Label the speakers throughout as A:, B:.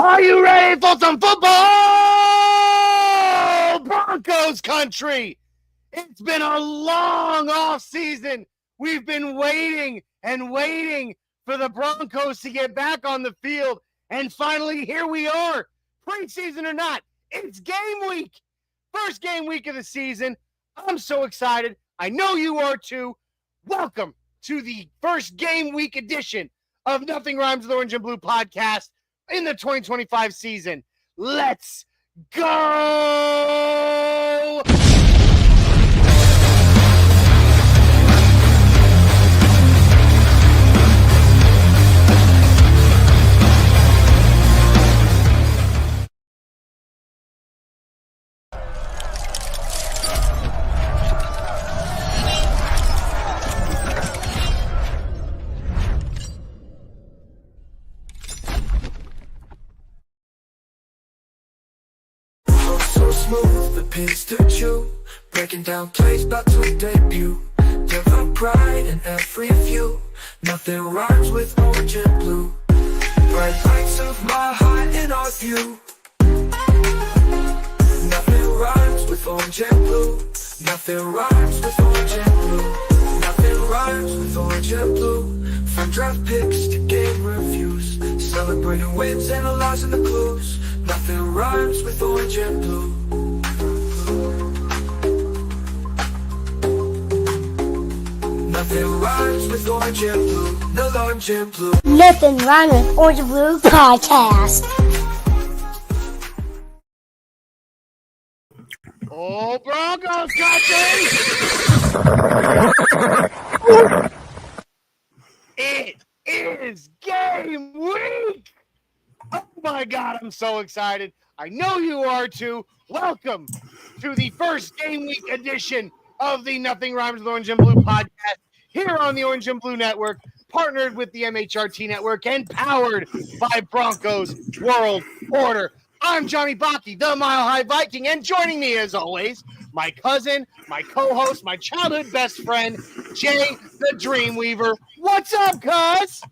A: Are you ready for some football? Broncos Country. It's been a long offseason. We've been waiting and waiting for the Broncos to get back on the field. And finally, here we are. Preseason or not, it's game week. First game week of the season. I'm so excited. I know you are too. Welcome to the first game week edition of Nothing Rhymes with Orange and Blue podcast in the 2025 season. Let's go!
B: Smooth, the pins to chew, breaking down plays about to debut. Denver pride in every view. Nothing rhymes with orange and blue. Bright lights of my heart in our view. Nothing rhymes with orange and blue. Nothing rhymes with orange and blue. Nothing rhymes with orange and blue. From draft picks to game reviews, celebrating wins, analyzing the clues. Nothing rhymes with orange and blue. Nothing rhymes with orange and blue. No orange and blue.
C: Nothing rhymes with Orange and Blue podcast.
A: Oh, Broncos Country! It is game week! Oh my God, I'm so excited. I know you are too. Welcome to the first game week edition of the Nothing Rhymes with Orange and Blue podcast here on the Orange and Blue Network, partnered with the MHRT Network and powered by Broncos World Order. I'm Johnny Baki, the Mile High Viking, and joining me as always, my cousin, my co-host, my childhood best friend, Jay the Dreamweaver. What's up, cuz?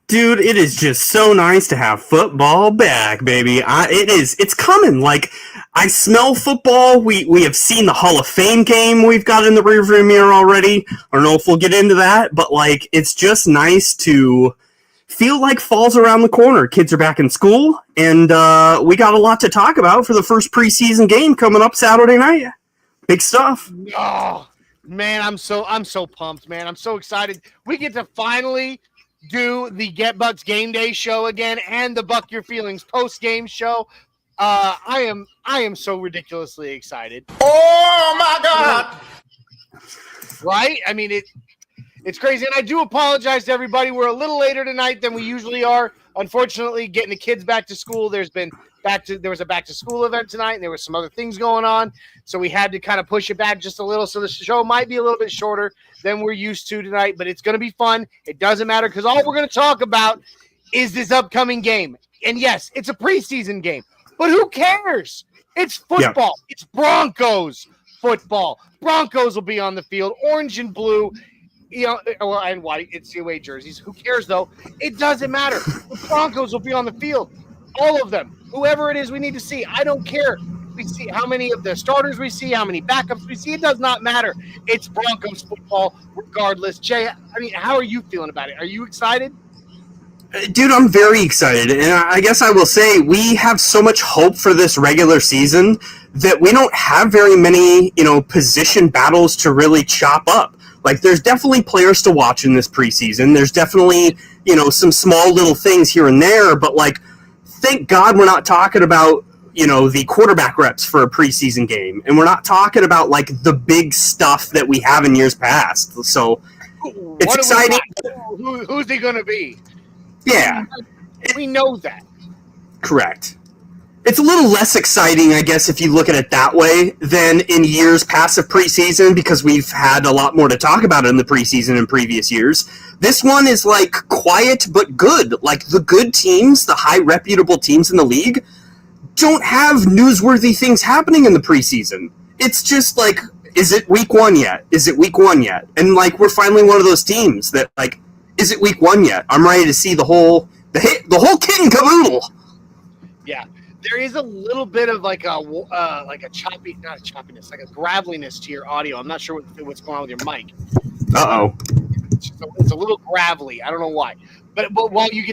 D: Dude, it is just so nice to have football back, baby. It's coming. Like, I smell football. We have seen the Hall of Fame game we've got in the rearview mirror already. I don't know if we'll get into that, but, like, it's just nice to feel like fall's around the corner. Kids are back in school, and we got a lot to talk about for the first preseason game coming up Saturday night. Big stuff.
A: Oh, man, I'm so pumped, man. I'm so excited. We get to finally do the Get Bucks Game Day show again and the Buck Your Feelings post-game show. I am so ridiculously excited.
B: Oh my God!
A: Right? I mean, it's crazy, and I do apologize to everybody. We're a little later tonight than we usually are. Unfortunately, getting the kids back to school, there was a back to school event tonight, and there were some other things going on, so we had to kind of push it back just a little. So the show might be a little bit shorter than we're used to tonight, but it's going to be fun. It doesn't matter because all we're going to talk about is this upcoming game. And yes, it's a preseason game, but who cares? It's football. Yeah. It's Broncos football. Broncos will be on the field, orange and blue. And white, it's the away jerseys. Who cares, though? It doesn't matter. The Broncos will be on the field. All of them. Whoever it is we need to see. I don't care. We see how many of the starters we see, how many backups we see. It does not matter. It's Broncos football regardless. Jay, I mean, how are you feeling about it? Are you excited?
D: Dude, I'm very excited. And I guess I will say we have so much hope for this regular season that we don't have very many, position battles to really chop up. Like, there's definitely players to watch in this preseason. There's definitely, some small little things here and there. But, like, thank God we're not talking about, the quarterback reps for a preseason game. And we're not talking about, like, the big stuff that we have in years past. So, it's exciting.
A: Who's he going to be?
D: Yeah.
A: We know that.
D: Correct. It's a little less exciting, I guess, if you look at it that way, than in years past of preseason, because we've had a lot more to talk about in the preseason in previous years. This one is, like, quiet but good. Like, the good teams, the high reputable teams in the league, don't have newsworthy things happening in the preseason. It's just, like, is it week one yet? Is it week one yet? And, like, we're finally one of those teams that, like, is it week one yet? I'm ready to see the whole kit and caboodle.
A: Yeah, there is a little bit of like a choppy, not a choppiness, like a graveliness to your audio. I'm not sure what's going on with your mic.
D: Uh-oh.
A: It's a little gravelly. I don't know why. But while you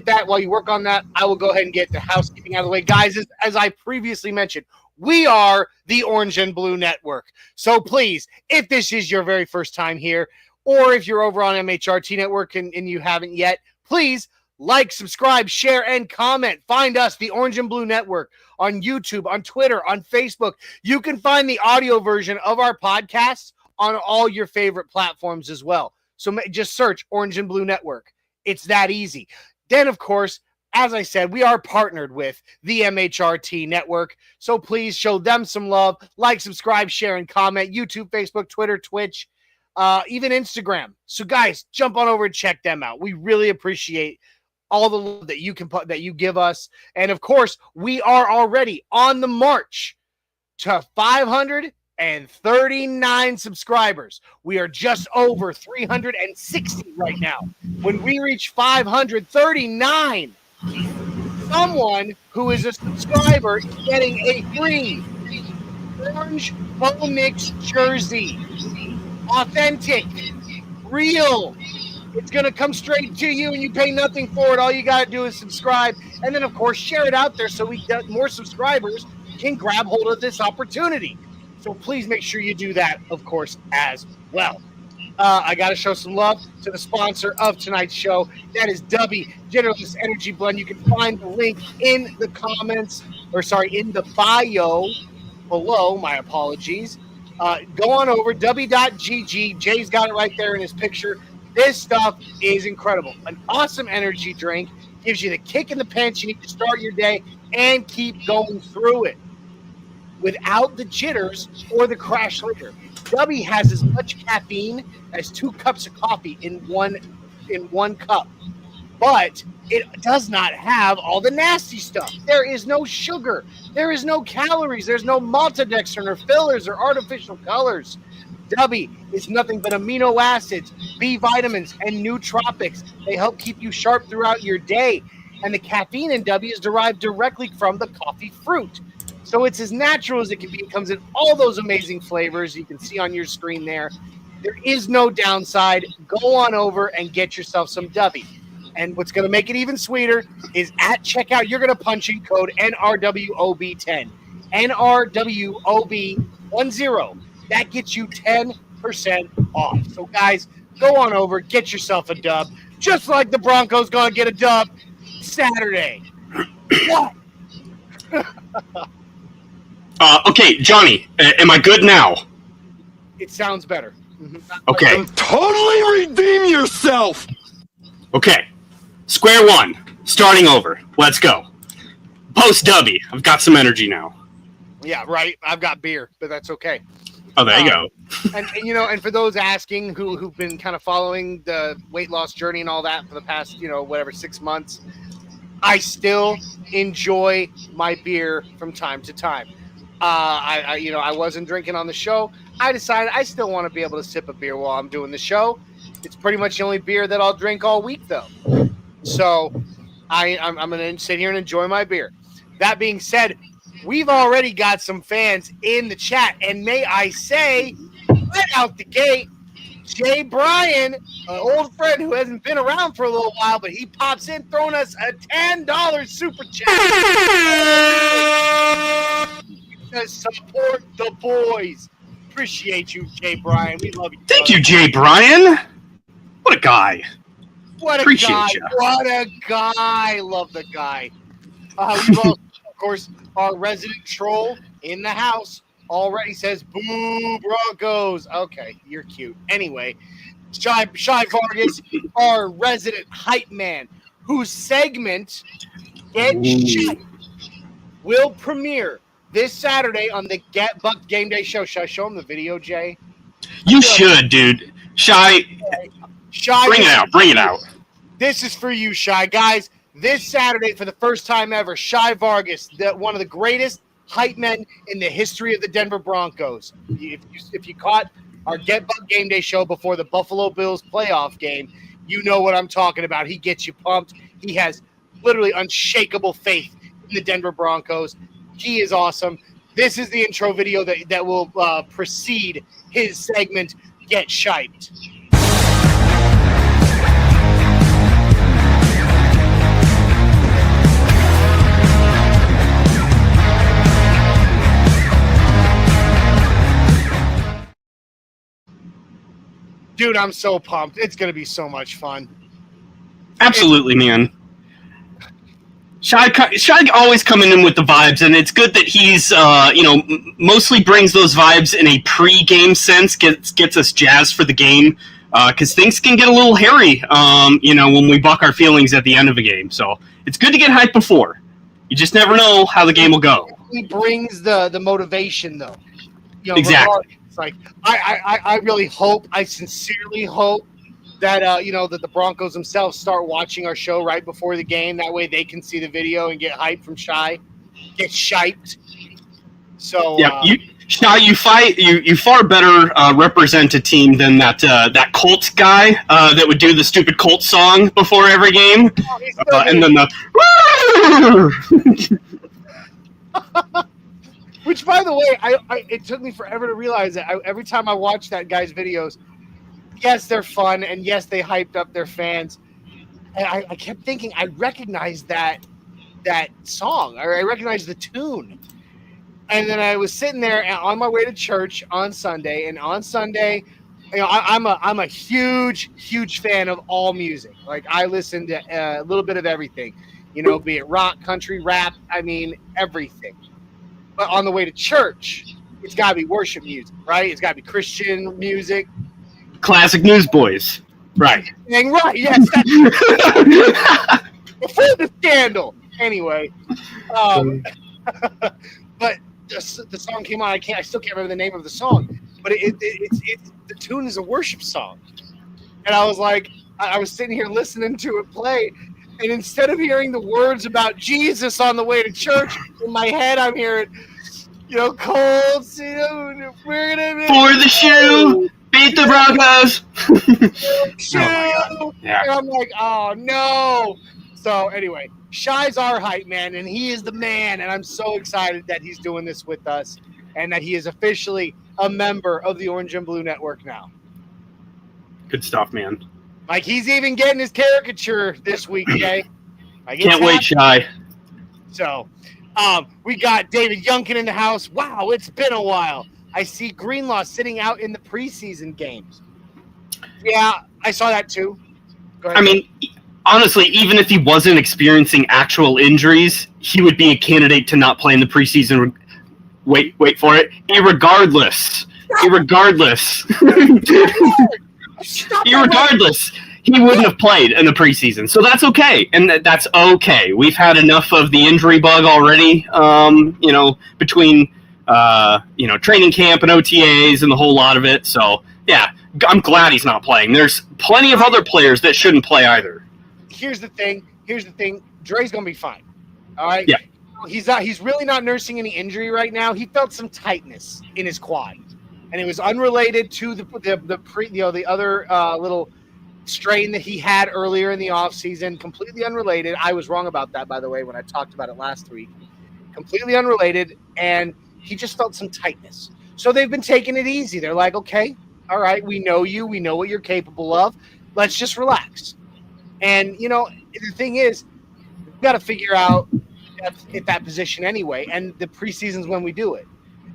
A: work on that, I will go ahead and get the housekeeping out of the way. Guys, as I previously mentioned, we are the Orange and Blue Network. So please, if this is your very first time here, or if you're over on MHRT Network and you haven't yet, please like, subscribe, share, and comment. Find us, the Orange and Blue Network, on YouTube, on Twitter, on Facebook. You can find the audio version of our podcast on all your favorite platforms as well. So just search Orange and Blue Network. It's that easy. Then, of course, as I said, we are partnered with the MHRT Network. So please show them some love. Like, subscribe, share, and comment. YouTube, Facebook, Twitter, Twitch, even Instagram. So, guys, jump on over and check them out. We really appreciate all the love that you give us. And, of course, we are already on the march to 539 subscribers. We are just over 360 right now. When we reach 539, someone who is a subscriber is getting a free orange Bo Nix jersey. Authentic, real. It's going to come straight to you, and you pay nothing for it. All you got to do is subscribe, and then, of course, share it out there so we get more subscribers can grab hold of this opportunity. So please make sure you do that, of course, as well. I got to show some love to the sponsor of tonight's show. That is Dubby Generous Energy Blend. You can find the link in the in the bio below. My apologies. Go on over, Dubby.gg. Jay's got it right there in his picture. This stuff is incredible. An awesome energy drink. Gives you the kick in the pants you need to start your day and keep going through it without the jitters or the crash later. Dubby has as much caffeine as 2 cups of coffee in one cup, but it does not have all the nasty stuff. There is no sugar. There is no calories. There's no maltodextrin or fillers or artificial colors. Dubby is nothing but amino acids, B vitamins, and nootropics. They help keep you sharp throughout your day. And the caffeine in Dubby is derived directly from the coffee fruit. So it's as natural as it can be. It comes in all those amazing flavors you can see on your screen there. There is no downside. Go on over and get yourself some Dubby. And what's going to make it even sweeter is at checkout, you're going to punch in code NRWOB10. NRWOB10. That gets you 10% off. So, guys, go on over, get yourself a dub. Just like the Broncos going to get a dub Saturday. What?
D: Okay, Johnny, am I good now?
A: It sounds better.
D: Okay.
E: Totally redeem yourself!
D: Okay. Square one. Starting over. Let's go. Post Dubby. I've got some energy now.
A: Yeah, right. I've got beer, but that's okay.
D: Oh, there you go.
A: And for those asking who've been kind of following the weight loss journey and all that for the past, 6 months, I still enjoy my beer from time to time. I wasn't drinking on the show. I decided I still want to be able to sip a beer while I'm doing the show. It's pretty much the only beer that I'll drink all week, though. So I'm going to sit here and enjoy my beer. That being said, we've already got some fans in the chat, and may I say, right out the gate, Jay Bryan, an old friend who hasn't been around for a little while, but he pops in throwing us a $10 super chat. Support the boys. Appreciate you, Jay Bryan. We love you.
D: Thank you, Jay Bryan. What a guy.
A: What a
D: Appreciate
A: guy.
D: you.
A: What a guy. Love the guy. We've also, of course, our resident troll in the house already says, boo, Broncos. Okay, you're cute. Anyway, Shy Vargas, our resident hype man, whose segment, Get Shit, will premiere this Saturday on the Get Buck Game Day show. Should I show him the video, Jay?
D: You should, dude. Shy, bring it out.
A: This is for you, Shy. Guys, this Saturday, for the first time ever, Shy Vargas, one of the greatest hype men in the history of the Denver Broncos. If you caught our Get Buck Game Day show before the Buffalo Bills playoff game, you know what I'm talking about. He gets you pumped. He has literally unshakable faith in the Denver Broncos. He is awesome. This is the intro video that will precede his segment, Get Shiped. Dude, I'm so pumped. It's going to be so much fun.
D: Absolutely, man. Shy always coming in with the vibes, and it's good that he's, mostly brings those vibes in a pre-game sense, gets us jazzed for the game, because things can get a little hairy, when we buck our feelings at the end of a game. So it's good to get hyped before. You just never know how the game will go.
A: He brings the motivation, though.
D: Exactly.
A: It's like I really hope, I sincerely hope that that the Broncos themselves start watching our show right before the game. That way they can see the video and get hyped from Shy, get shiped. So
D: yeah, you far better represent a team than that Colts guy that would do the stupid Colts song before every game, and then the.
A: Which, by the way, it took me forever to realize that every time I watch that guy's videos, yes, they're fun, and yes, they hyped up their fans. And I kept thinking, I recognize that song, or I recognize the tune. And then I was sitting there on my way to church on Sunday, and on Sunday, I'm a huge fan of all music. Like, I listen to a little bit of everything, be it rock, country, rap, everything. But on the way to church, it's got to be worship music, right? It's got to be Christian music.
D: Classic Newsboys. Right.
A: Dang right, yes. Before the scandal. Anyway. But the song came on. I still can't remember the name of the song. But it's the tune is a worship song. And I was like, I was sitting here listening to it play. And instead of hearing the words about Jesus on the way to church, in my head I'm hearing, Colts, we're gonna
D: for the shoe, beat the Broncos.
A: Shoe. Oh, yeah. And I'm like, oh no. So anyway, Shy's our hype man, and he is the man, and I'm so excited that he's doing this with us, and that he is officially a member of the Orange and Blue Network now.
D: Good stuff, man.
A: Like, he's even getting his caricature this week, Jay.
D: Can't wait, Shy.
A: So, we got David Youngkin in the house. Wow, it's been a while. I see Greenlaw sitting out in the preseason games. Yeah, I saw that too. Go ahead.
D: I mean, honestly, even if he wasn't experiencing actual injuries, he would be a candidate to not play in the preseason. Wait for it. Irregardless, he wouldn't have played in the preseason. So that's okay. And that's okay. We've had enough of the injury bug already, between, training camp and OTAs and the whole lot of it. So, yeah, I'm glad he's not playing. There's plenty of other players that shouldn't play either.
A: Here's the thing. Dre's going to be fine. All right?
D: Yeah.
A: He's really not nursing any injury right now. He felt some tightness in his quad. And it was unrelated to the other little strain that he had earlier in the offseason. Completely unrelated. I was wrong about that, by the way, when I talked about it last week. Completely unrelated, and he just felt some tightness. So they've been taking it easy. They're like, okay, all right, we know you. We know what you're capable of. Let's just relax. And, the thing is, we've got to figure out at that position anyway, and the preseason's when we do it.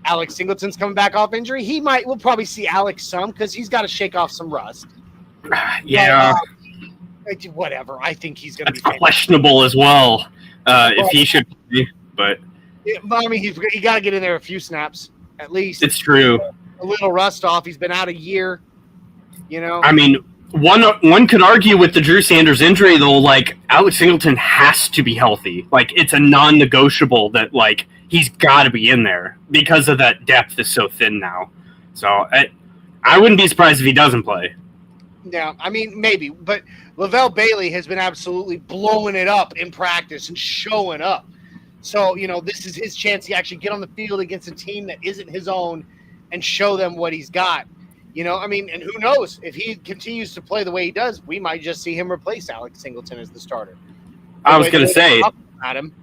A: Alex Singleton's coming back off injury. We'll probably see Alex some because he's got to shake off some rust.
D: Yeah.
A: But, whatever. I think he's going to be
D: questionable as well. If he should play, but
A: I mean, he got to get in there a few snaps at least.
D: It's true.
A: A little rust off. He's been out a year.
D: I mean, one could argue with the Drew Sanders injury though. Like, Alex Singleton has to be healthy. Like, it's a non-negotiable that he's got to be in there because of that depth is so thin now. So I wouldn't be surprised if he doesn't play.
A: Yeah, I mean, maybe. But Lavelle Bailey has been absolutely blowing it up in practice and showing up. So, this is his chance to actually get on the field against a team that isn't his own and show them what he's got. I mean, and who knows? If he continues to play the way he does, we might just see him replace Alex Singleton as the starter.
D: I was going to say.
A: At him.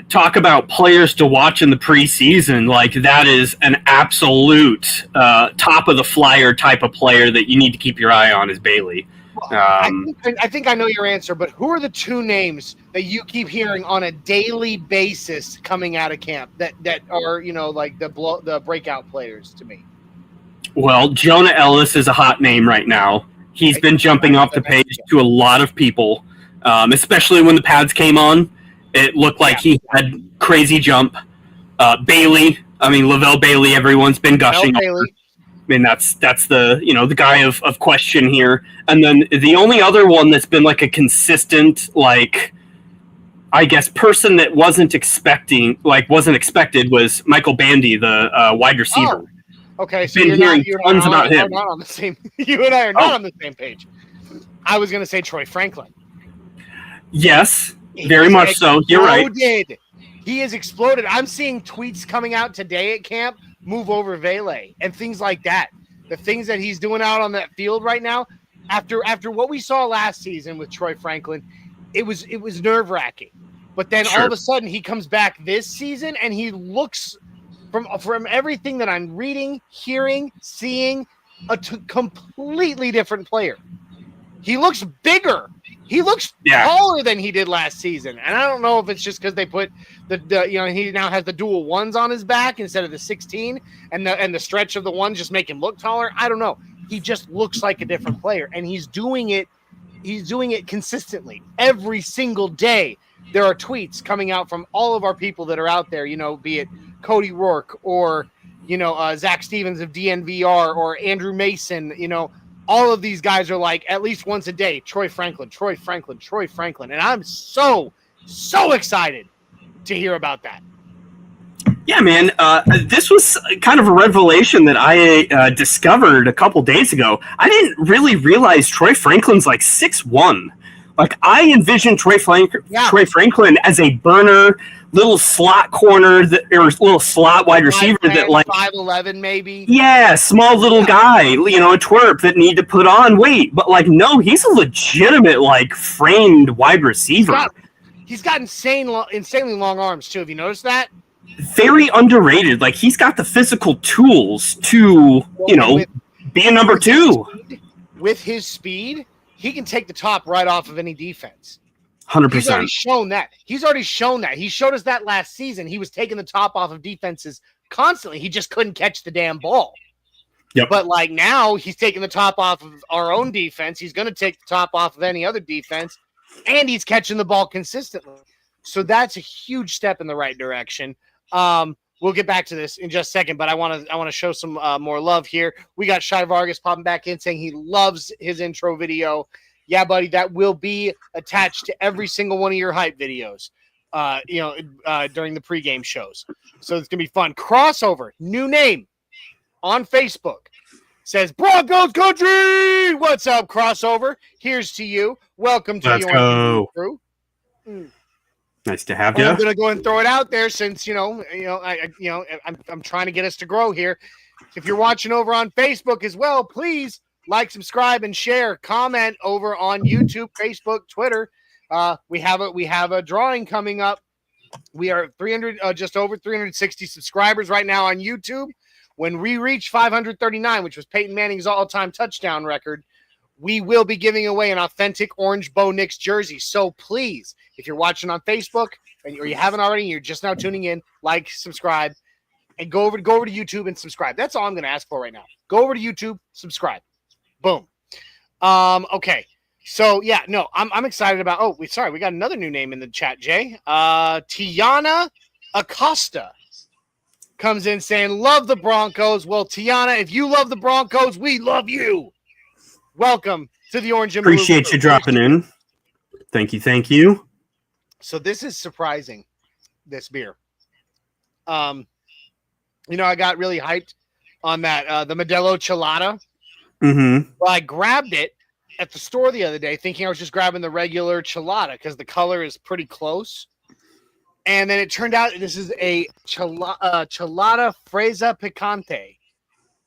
D: talk about players to watch in the preseason. Like, that is an absolute top of the flyer type of player that you need to keep your eye on is Bailey.
A: I think I know your answer, but who are the two names that you keep hearing on a daily basis coming out of camp that are, like the breakout players to me?
D: Well, Jonah Ellis is a hot name right now. He's been jumping off the page to a lot of people, especially when the pads came on. It looked like he had crazy jump. Bailey, Lavelle Bailey, everyone's been gushing over. I mean, that's the the guy of question here. And then the only other one that's been like a consistent, like, I guess, person that wasn't expected was Michael Bandy, the wide receiver.
A: Oh, okay, so
D: been hearing tons about him.
A: Not on the same. You and I are not on the same page. I was going to say Troy Franklin.
D: Yes, very much so. You're right.
A: He has exploded. I'm seeing tweets coming out today at camp. Move over Vele and things like that. The things that he's doing out on that field right now, after what we saw last season with Troy Franklin, it was nerve-wracking. But then all of a sudden he comes back this season and he looks from everything that I'm reading, hearing, seeing, completely different player. He looks bigger. He looks taller than he did last season. And I don't know if it's just because they put he now has the dual ones on his back instead of the 16 and the stretch of the ones just make him look taller. I don't know. He just looks like a different player, and he's doing it consistently every single day. There are tweets coming out from all of our people that are out there, be it Cody Rourke or, Zach Stevens of DNVR or Andrew Mason, all of these guys are like at least once a day, Troy Franklin. And I'm so excited to hear about that.
D: Yeah, man. This was kind of a revelation that I discovered a couple days ago. I didn't really realize Troy Franklin's like 6'1". Like, I envisioned Troy Franklin as a burner, little slot corner or little slot wide receiver that, like,
A: 5'11" maybe.
D: Yeah, small little guy, a twerp that need to put on weight. But, like, no, he's a legitimate, like, framed wide receiver.
A: He's got insanely long arms too. Have you noticed that?
D: Very underrated. Like, he's got the physical tools to, be a number two.
A: With his speed, he can take the top right off of any defense.
D: 100%.
A: He's already shown that. He showed us that last season. He was taking the top off of defenses constantly. He just couldn't catch the damn ball.
D: Yep.
A: But like now, he's taking the top off of our own defense. He's going to take the top off of any other defense, and he's catching the ball consistently. So that's a huge step in the right direction. We'll get back to this in just a second, but I want to show some more love here. We got Shai Vargas popping back in saying he loves his intro video. Yeah, buddy, that will be attached to every single one of your hype videos, during the pregame shows. So it's going to be fun. Crossover, new name on Facebook, says Broncos Country. What's up, Crossover? Here's to you. Welcome to the Orange Crew.
D: Nice to have you.
A: I'm going to go and throw it out there since, I'm trying to get us to grow here. If you're watching over on Facebook as well, please like, subscribe, and share. Comment over on YouTube, Facebook, Twitter. We have a drawing coming up. We are just over 360 subscribers right now on YouTube. When we reach 539, which was Peyton Manning's all-time touchdown record, we will be giving away an authentic orange Bo Nix jersey. So please, if you're watching on Facebook or you haven't already, and you're just now tuning in, like, subscribe, and go over to YouTube and subscribe. That's all I'm going to ask for right now. Go over to YouTube, subscribe. Boom. Okay. So yeah, no, I'm excited about. We got another new name in the chat, Jay. Tiana Acosta comes in saying, "Love the Broncos." Well, Tiana, if you love the Broncos, we love you. Welcome to the Orange and Blue.
D: Appreciate you dropping in. Thank you.
A: So this is surprising, this beer. I got really hyped on that, the Modelo Chelada.
D: Mm-hmm.
A: Well, I grabbed it at the store the other day thinking I was just grabbing the regular Chelada because the color is pretty close. And then it turned out this is a Chelada Fresa Picante.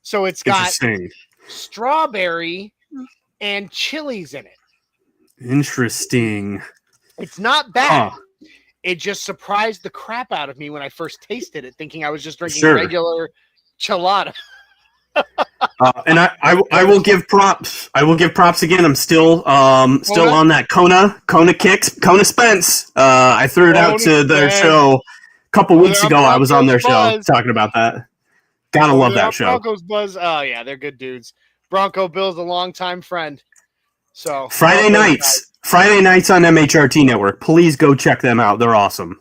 A: So it's got strawberry and chilies in it.
D: Interesting.
A: It's not bad. it just surprised the crap out of me when I first tasted it, thinking I was just drinking
D: Sure.
A: regular chelada.
D: And I will give props. I will give props again. I'm still
A: Kona?
D: on that Kona kicks. Kona Spence. I threw it out to their show a couple weeks ago. I was on their show talking about that. Gotta love that show.
A: Broncos Buzz. Oh yeah, they're good dudes. Bronco Bill's a longtime friend. So
D: Friday nights on MHRT Network. Please go check them out. They're awesome.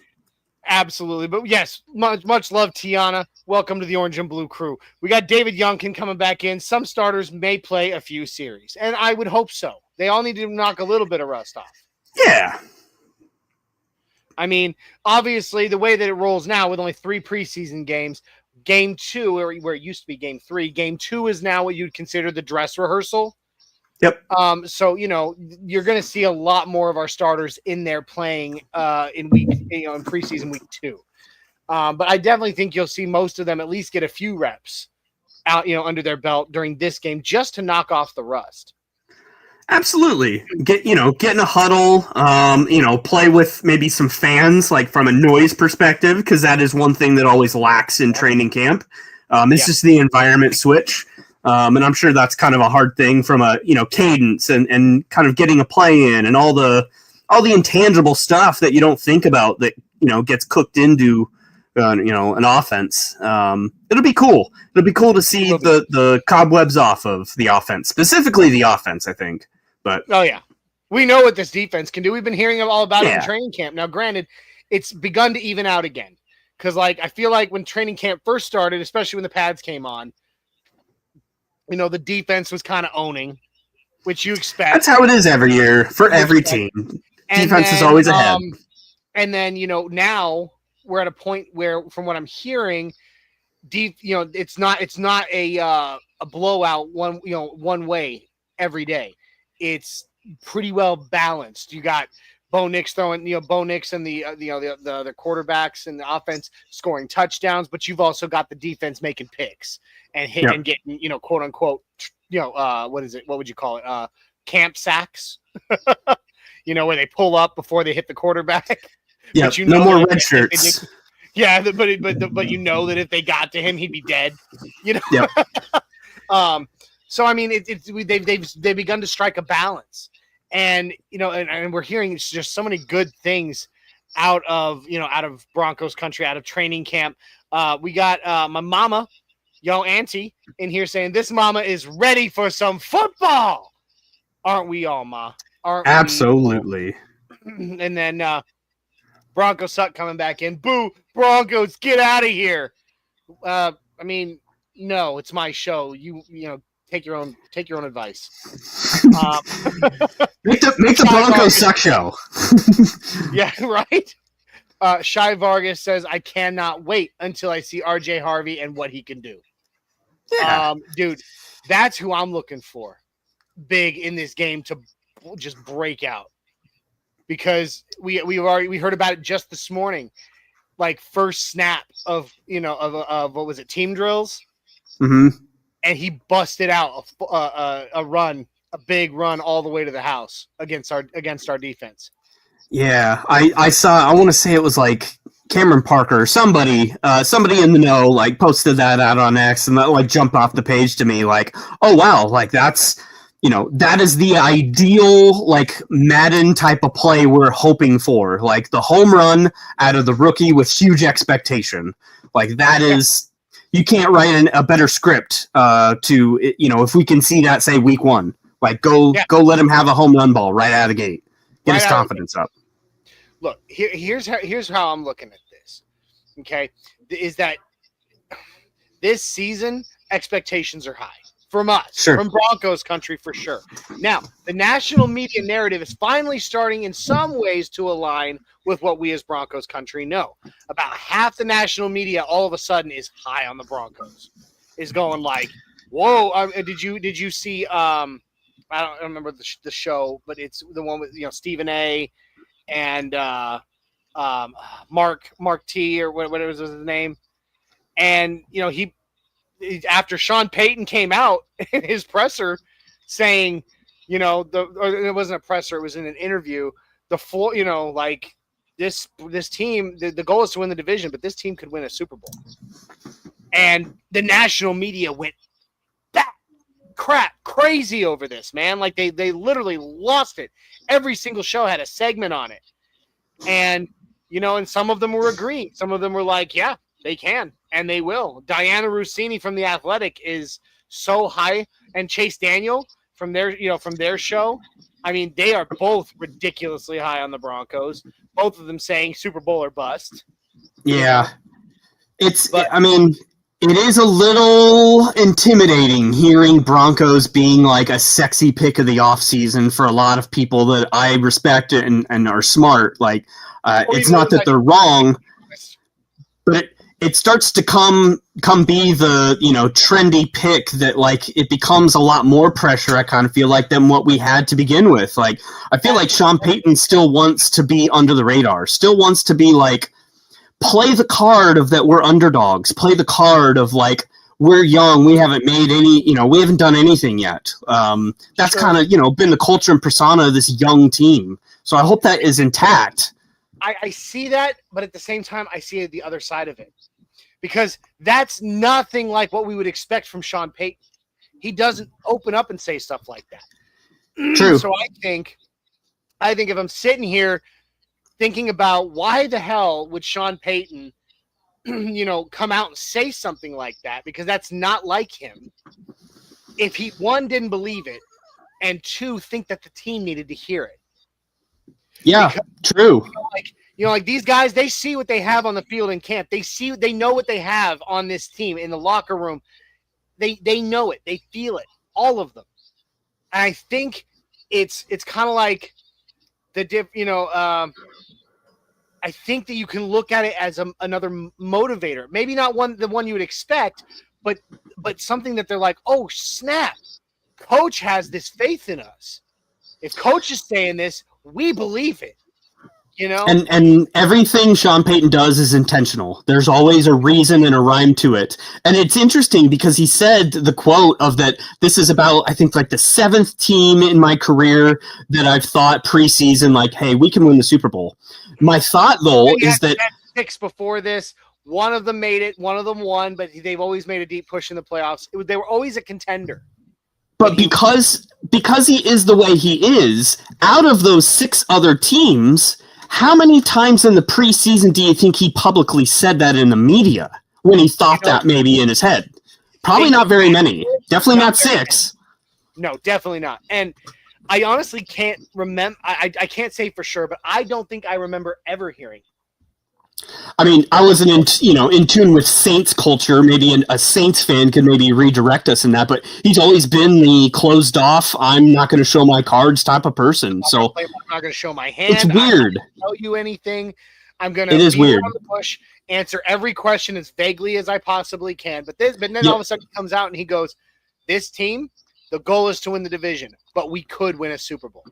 A: Absolutely. But yes, much love, Tiana. Welcome to the Orange and Blue crew. We got David Youngkin coming back in. Some starters may play a few series, and I would hope so. They all need to knock a little bit of rust off.
D: Yeah.
A: I mean, obviously, the way that it rolls now with only 3 preseason games, Game 2, where it used to be Game 3, Game 2 is now what you'd consider the dress rehearsal.
D: Yep.
A: So, you're going to see a lot more of our starters in there playing in preseason week 2. But I definitely think you'll see most of them at least get a few reps out, under their belt during this game just to knock off the rust.
D: Absolutely. Get in a huddle, play with maybe some fans, like from a noise perspective, because that is one thing that always lacks in training camp. It's just the environment switch. And I'm sure that's kind of a hard thing from a, cadence and kind of getting a play in and all the intangible stuff that you don't think about that, gets cooked into, an offense. It'll be cool. It'll be cool to see the cobwebs off of the offense, specifically the offense, I think. But
A: oh yeah, we know what this defense can do. We've been hearing all about it in training camp. Now, granted, it's begun to even out again because, I feel like when training camp first started, especially when the pads came on, the defense was kind of owning, which you expect.
D: That's how it is every year for every team. Defense is always ahead.
A: And then, now we're at a point where, from what I'm hearing, it's not a blowout one way every day. It's pretty well balanced. You got Bo Nix throwing, Bo Nix and the quarterbacks and the offense scoring touchdowns, but you've also got the defense making picks and hitting and getting, quote unquote, what is it? What would you call it? Camp sacks, where they pull up before they hit the quarterback.
D: Yeah, no more red shirts.
A: Yeah, but that if they got to him, he'd be dead.
D: Yep.
A: So I mean, they've begun to strike a balance, and and we're hearing just so many good things out of Broncos country, out of training camp. We got my mama, auntie, in here saying this mama is ready for some football. Aren't we all, Ma?
D: Absolutely.
A: And then Bronco Suck coming back in. Boo! Broncos, get out of here. I mean, no, it's my show. Take your own advice.
D: Make the Broncos Suck show.
A: Yeah, right. Shy Vargas says, "I cannot wait until I see RJ Harvey and what he can do."
D: Yeah.
A: Dude, that's who I'm looking for, big in this game to just break out, because we heard about it just this morning, like first snap of what was it, team drills.
D: Mm-hmm.
A: And he busted out a run, a big run all the way to the house against our defense.
D: Yeah, I saw. I want to say it was like Cameron Parker, somebody in the know, posted that out on X, and that jumped off the page to me. Oh wow, that's that is the ideal Madden type of play we're hoping for. The home run out of the rookie with huge expectation. That is. You can't write a better script to if we can see that, say, week 1. Go let him have a home run ball right out of the gate. Get his confidence up.
A: Look, here's how I'm looking at this. Okay, is that this season expectations are high from us, from Broncos country for sure. Now, the national media narrative is finally starting in some ways to align with what we as Broncos country know. About half the national media all of a sudden is high on the Broncos, is going whoa. Did you see? I don't remember the show, but it's the one with Stephen A. and Mark T or what was his name, and he after Sean Payton came out in his presser saying, it wasn't a presser, it was in an interview. The floor, this team, the goal is to win the division, but this team could win a Super Bowl. And the national media went crazy over this, man. Like they literally lost it. Every single show had a segment on it. And, and some of them were agreeing. Some of them were like, yeah, they can, and they will. Diana Rossini from The Athletic is so high, and Chase Daniel from their show. I mean, they are both ridiculously high on the Broncos. Both of them saying Super Bowl or bust.
D: Yeah. It is a little intimidating hearing Broncos being like a sexy pick of the offseason for a lot of people that I respect and are smart. Like, it's not that they're wrong, but it starts to come be the, trendy pick that, like, it becomes a lot more pressure, I kind of feel like, than what we had to begin with. Like, I feel like Sean Payton still wants to be under the radar, still wants to be like, play the card of that we're underdogs. Play the card of, like, we're young. We haven't made any, we haven't done anything yet. That's kind of, been the culture and persona of this young team. So I hope that is intact.
A: I see that, but at the same time, I see the other side of it. Because that's nothing like what we would expect from Sean Payton. He doesn't open up and say stuff like that.
D: True.
A: So I think if I'm sitting here thinking about why the hell would Sean Payton, come out and say something like that, because that's not like him. If he, one, didn't believe it, and two, think that the team needed to hear it.
D: Yeah, because, true.
A: Like these guys, they see what they have on the field in camp. They know what they have on this team in the locker room. They know it. They feel it. All of them. And I think it's kind of like I think that you can look at it as another motivator. Maybe not the one you would expect, but something that they're like, oh, snap. Coach has this faith in us. If Coach is saying this, we believe it.
D: And everything Sean Payton does is intentional. There's always a reason and a rhyme to it. And it's interesting because he said the quote of that, this is about, I think, like the 7th team in my career that I've thought preseason, like, hey, we can win the Super Bowl. My thought, though, is that
A: 6 before this, one of them made it, one of them won, but they've always made a deep push in the playoffs. They were always a contender.
D: But because he is the way he is, out of those 6 other teams, how many times in the preseason do you think he publicly said that in the media when he thought that maybe in his head? Probably not very many. Definitely not 6.
A: No, definitely not. And I honestly can't remember. I can't say for sure, but I don't think I remember ever hearing.
D: I mean, I wasn't in tune with Saints culture. Maybe a Saints fan could maybe redirect us in that, but he's always been the closed off, I'm not going to show my cards type of person. So
A: I'm not going to show my hand.
D: It's weird.
A: I'm not going to tell you anything. I'm going to
D: be weird.
A: On the bush, answer every question as vaguely as I possibly can. But then all of a sudden he comes out and he goes, this team, the goal is to win the division, but we could win a Super Bowl.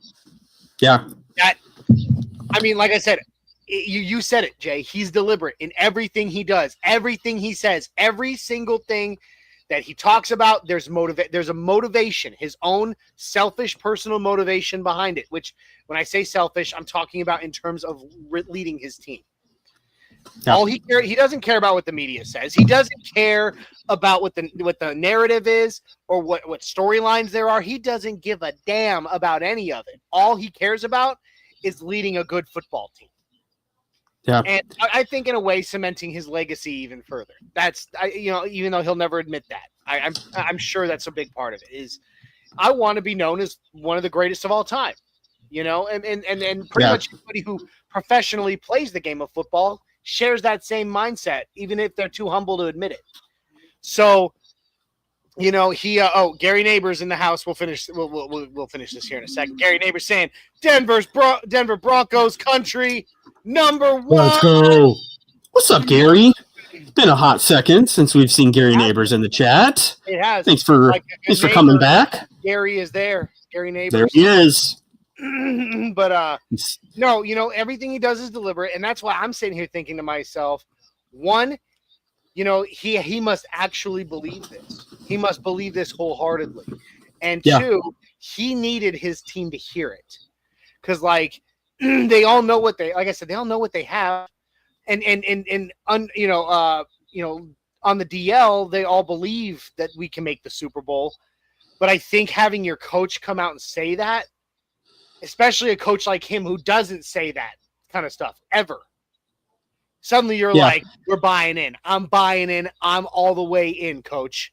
D: Yeah.
A: Like I said, you said it, Jay. He's deliberate in everything he does, everything he says, every single thing that he talks about. There's a motivation, his own selfish personal motivation behind it, which when I say selfish, I'm talking about in terms of leading his team. Yeah. He doesn't care about what the media says. He doesn't care about what the narrative is or what storylines there are. He doesn't give a damn about any of it. All he cares about is leading a good football team.
D: Yeah.
A: And I think in a way cementing his legacy even further. That's even though he'll never admit that. I'm sure that's a big part of it. Is I want to be known as one of the greatest of all time. And pretty much anybody who professionally plays the game of football shares that same mindset, even if they're too humble to admit it. So, Gary Neighbors in the house. We'll finish this here in a second. Gary Neighbors saying Denver Broncos Country #1.
D: Let's go. What's up, Gary? It's been a hot second since we've seen Gary Neighbors in the chat.
A: It has.
D: Thanks for coming back.
A: Gary is there. Gary Neighbors.
D: There he is.
A: But no, everything he does is deliberate, and that's why I'm sitting here thinking to myself, one, he must actually believe this. He must believe this wholeheartedly. And two, he needed his team to hear it. Because, they all know what they, like I said, they all know what they have, and on the DL, they all believe that we can make the Super Bowl. But I think having your coach come out and say that, especially a coach like him who doesn't say that kind of stuff ever, suddenly you're like, we're buying in. I'm buying in. I'm all the way in, coach.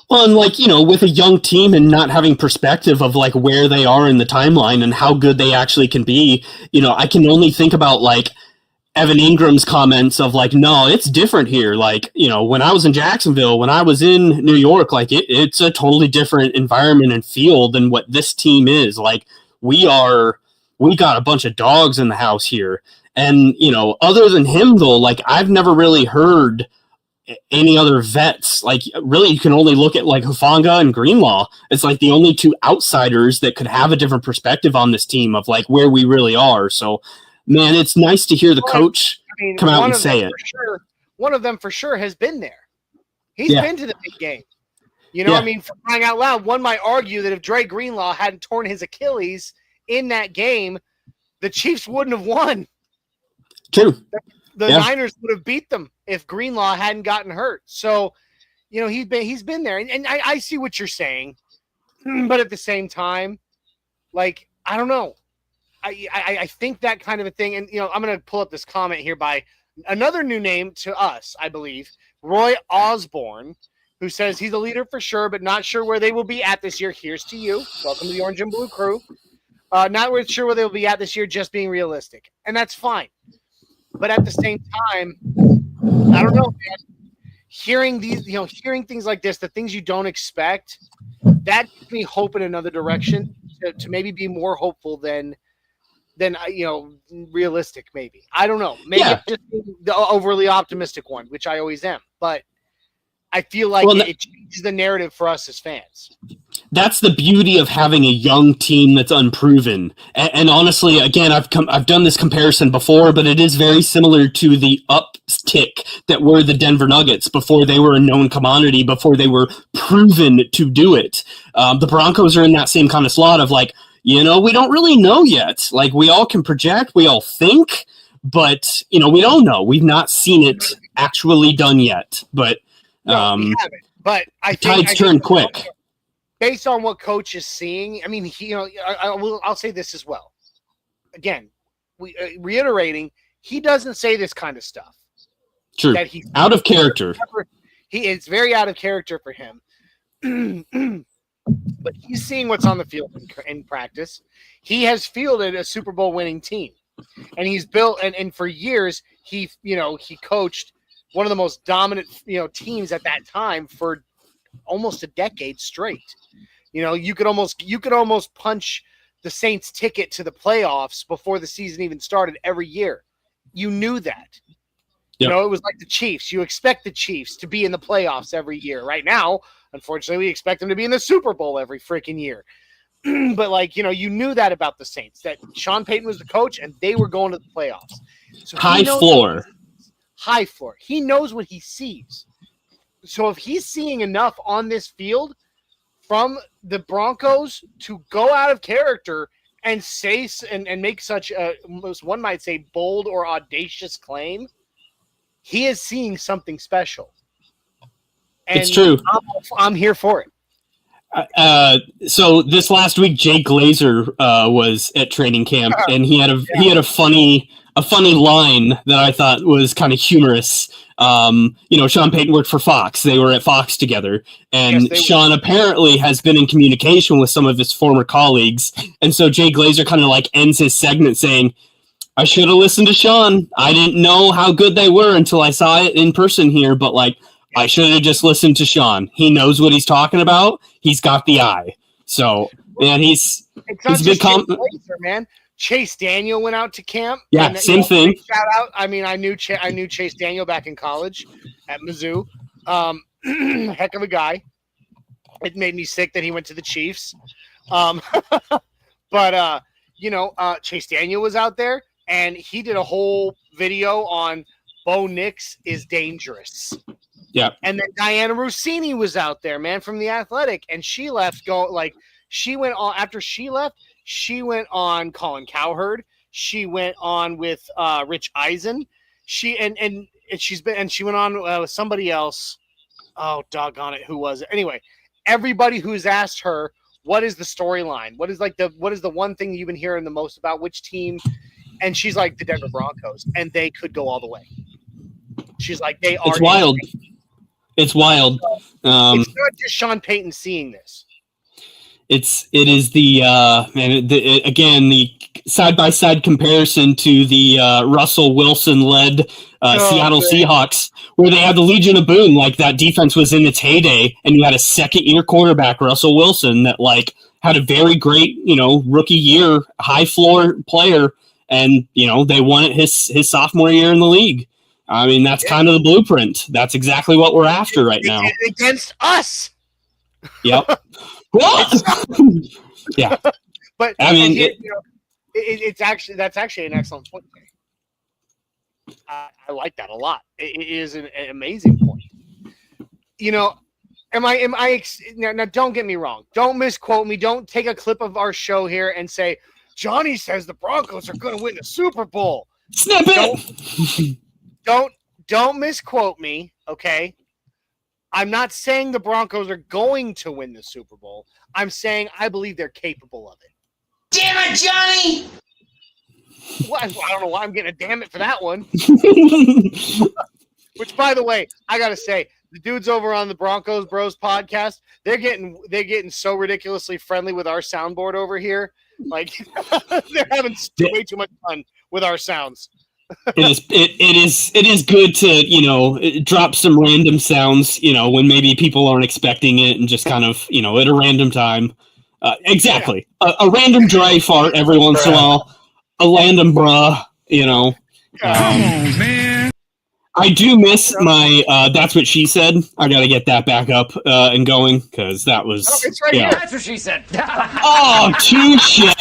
F: Well, and like, with a young team and not having perspective of like where they are in the timeline and how good they actually can be, I can only think about like Evan Ingram's comments of like, no, it's different here. Like, when I was in Jacksonville, when I was in New York, like it's a totally different environment and feel than what this team is. Like we got a bunch of dogs in the house here. And, other than him though, like I've never really heard any other vets. Like really you can only look at like Hufanga and Greenlaw. It's like the only two outsiders that could have a different perspective on this team of like where we really are. So man, it's nice to hear the coach come out and say it.
A: One of them for sure has been there. He's been to the big game. I mean, for crying out loud, one might argue that if Dre Greenlaw hadn't torn his Achilles in that game, the Chiefs wouldn't have won.
F: True.
A: The Niners would have beat them if Greenlaw hadn't gotten hurt. So, he's been there. And I see what you're saying. But at the same time, like, I don't know. I think that kind of a thing, and I'm going to pull up this comment here by another new name to us, I believe, Roy Osborne, who says he's a leader for sure, but not sure where they will be at this year. Here's to you. Welcome to the Orange and Blue crew. Not really sure where they will be at this year, just being realistic, and that's fine. But at the same time, I don't know, man. Hearing these, hearing things like this, the things you don't expect, that gives me hope in another direction to maybe be more hopeful than realistic, maybe. I don't know. Maybe I'm just the overly optimistic one, which I always am. But I feel like it changes the narrative for us as fans.
F: That's the beauty of having a young team that's unproven. And honestly, again, I've done this comparison before, but it is very similar to the uptick that were the Denver Nuggets before they were a known commodity, before they were proven to do it. The Broncos are in that same kind of slot of like, we don't really know yet. Like we all can project, we all think, but we don't know. We've not seen it actually done yet. But
A: we haven't. But I think
F: tides turn quick.
A: Based on what coach is seeing, I mean, I'll say this as well. Again, reiterating, he doesn't say this kind of stuff.
F: True.
A: That he's
F: out of character.
A: It's very out of character for him. But he's seeing what's on the field in practice. He has fielded a Super Bowl winning team, and he's built. And for years, he coached one of the most dominant teams at that time for almost a decade straight. You could almost punch the Saints' ticket to the playoffs before the season even started every year. You knew that. Yep. It was like the Chiefs. You expect the Chiefs to be in the playoffs every year. Right now, unfortunately, we expect them to be in the Super Bowl every freaking year. But you knew that about the Saints, that Sean Payton was the coach and they were going to the playoffs. So
F: high floor.
A: He knows what he sees. So if he's seeing enough on this field from the Broncos to go out of character and say and make such a, one might say, bold or audacious claim, he is seeing something special. And
F: it's true.
A: I'm here for
F: it. So this last week, Jay Glazer was at training camp, and he had a funny line that I thought was kind of humorous. Sean Payton worked for Fox. They were at Fox together, and Sean apparently has been in communication with some of his former colleagues. And so Jay Glazer kind of like ends his segment saying, I should have listened to Sean. I didn't know how good they were until I saw it in person here, but I should have just listened to Sean. He knows what he's talking about. He's got the eye. So, man, he's a big
A: man. Chase Daniel went out to camp.
F: Yeah, same thing.
A: Shout out. I mean, I knew Chase Daniel back in college at Mizzou. Heck of a guy. It made me sick that he went to the Chiefs. But Chase Daniel was out there, and he did a whole video on Bo Nix is dangerous.
F: Yeah.
A: And then Diana Rossini was out there, man, from The Athletic, and she left after she left, she went on Colin Cowherd. She went on with Rich Eisen. She went on with somebody else. Oh, doggone it, who was it? Anyway, everybody who's asked her, what is the storyline? What is the one thing you've been hearing the most about? Which team? And she's like, the Denver Broncos, and they could go all the way. She's like, they are.
F: It's wild. It's wild.
A: It's not just Sean Payton seeing this.
F: It is the side by side comparison to the Russell Wilson led Seattle Seahawks, where they had the Legion of Boom. Like, that defense was in its heyday, and you had a second year quarterback, Russell Wilson, that like had a very great rookie year, high floor player, and they won it his sophomore year in the league. I mean, that's kind of the blueprint. That's exactly what we're after right now.
A: Against us.
F: Yep. Yeah.
A: But
F: I mean,
A: that's actually an excellent point. I like that a lot. It is an amazing point. Am I now? Don't get me wrong. Don't misquote me. Don't take a clip of our show here and say Johnny says the Broncos are going to win the Super Bowl.
F: Snap it.
A: Don't misquote me, okay? I'm not saying the Broncos are going to win the Super Bowl. I'm saying I believe they're capable of it.
G: Damn it, Johnny!
A: Well, I don't know why I'm getting a damn it for that one. Which, by the way, I gotta say, the dudes over on the Broncos Bros podcast, they're getting so ridiculously friendly with our soundboard over here. Like, they're having way too much fun with our sounds.
F: It is good to drop some random sounds when maybe people aren't expecting it, and just kind of at a random time. Exactly, a random dry fart every once in a while, a random bruh.
E: Come on, man.
F: I do miss my That's What She Said. I got to get that back up and going, because that was.
A: Oh, it's right here.
G: That's what she said.
F: Oh, touche.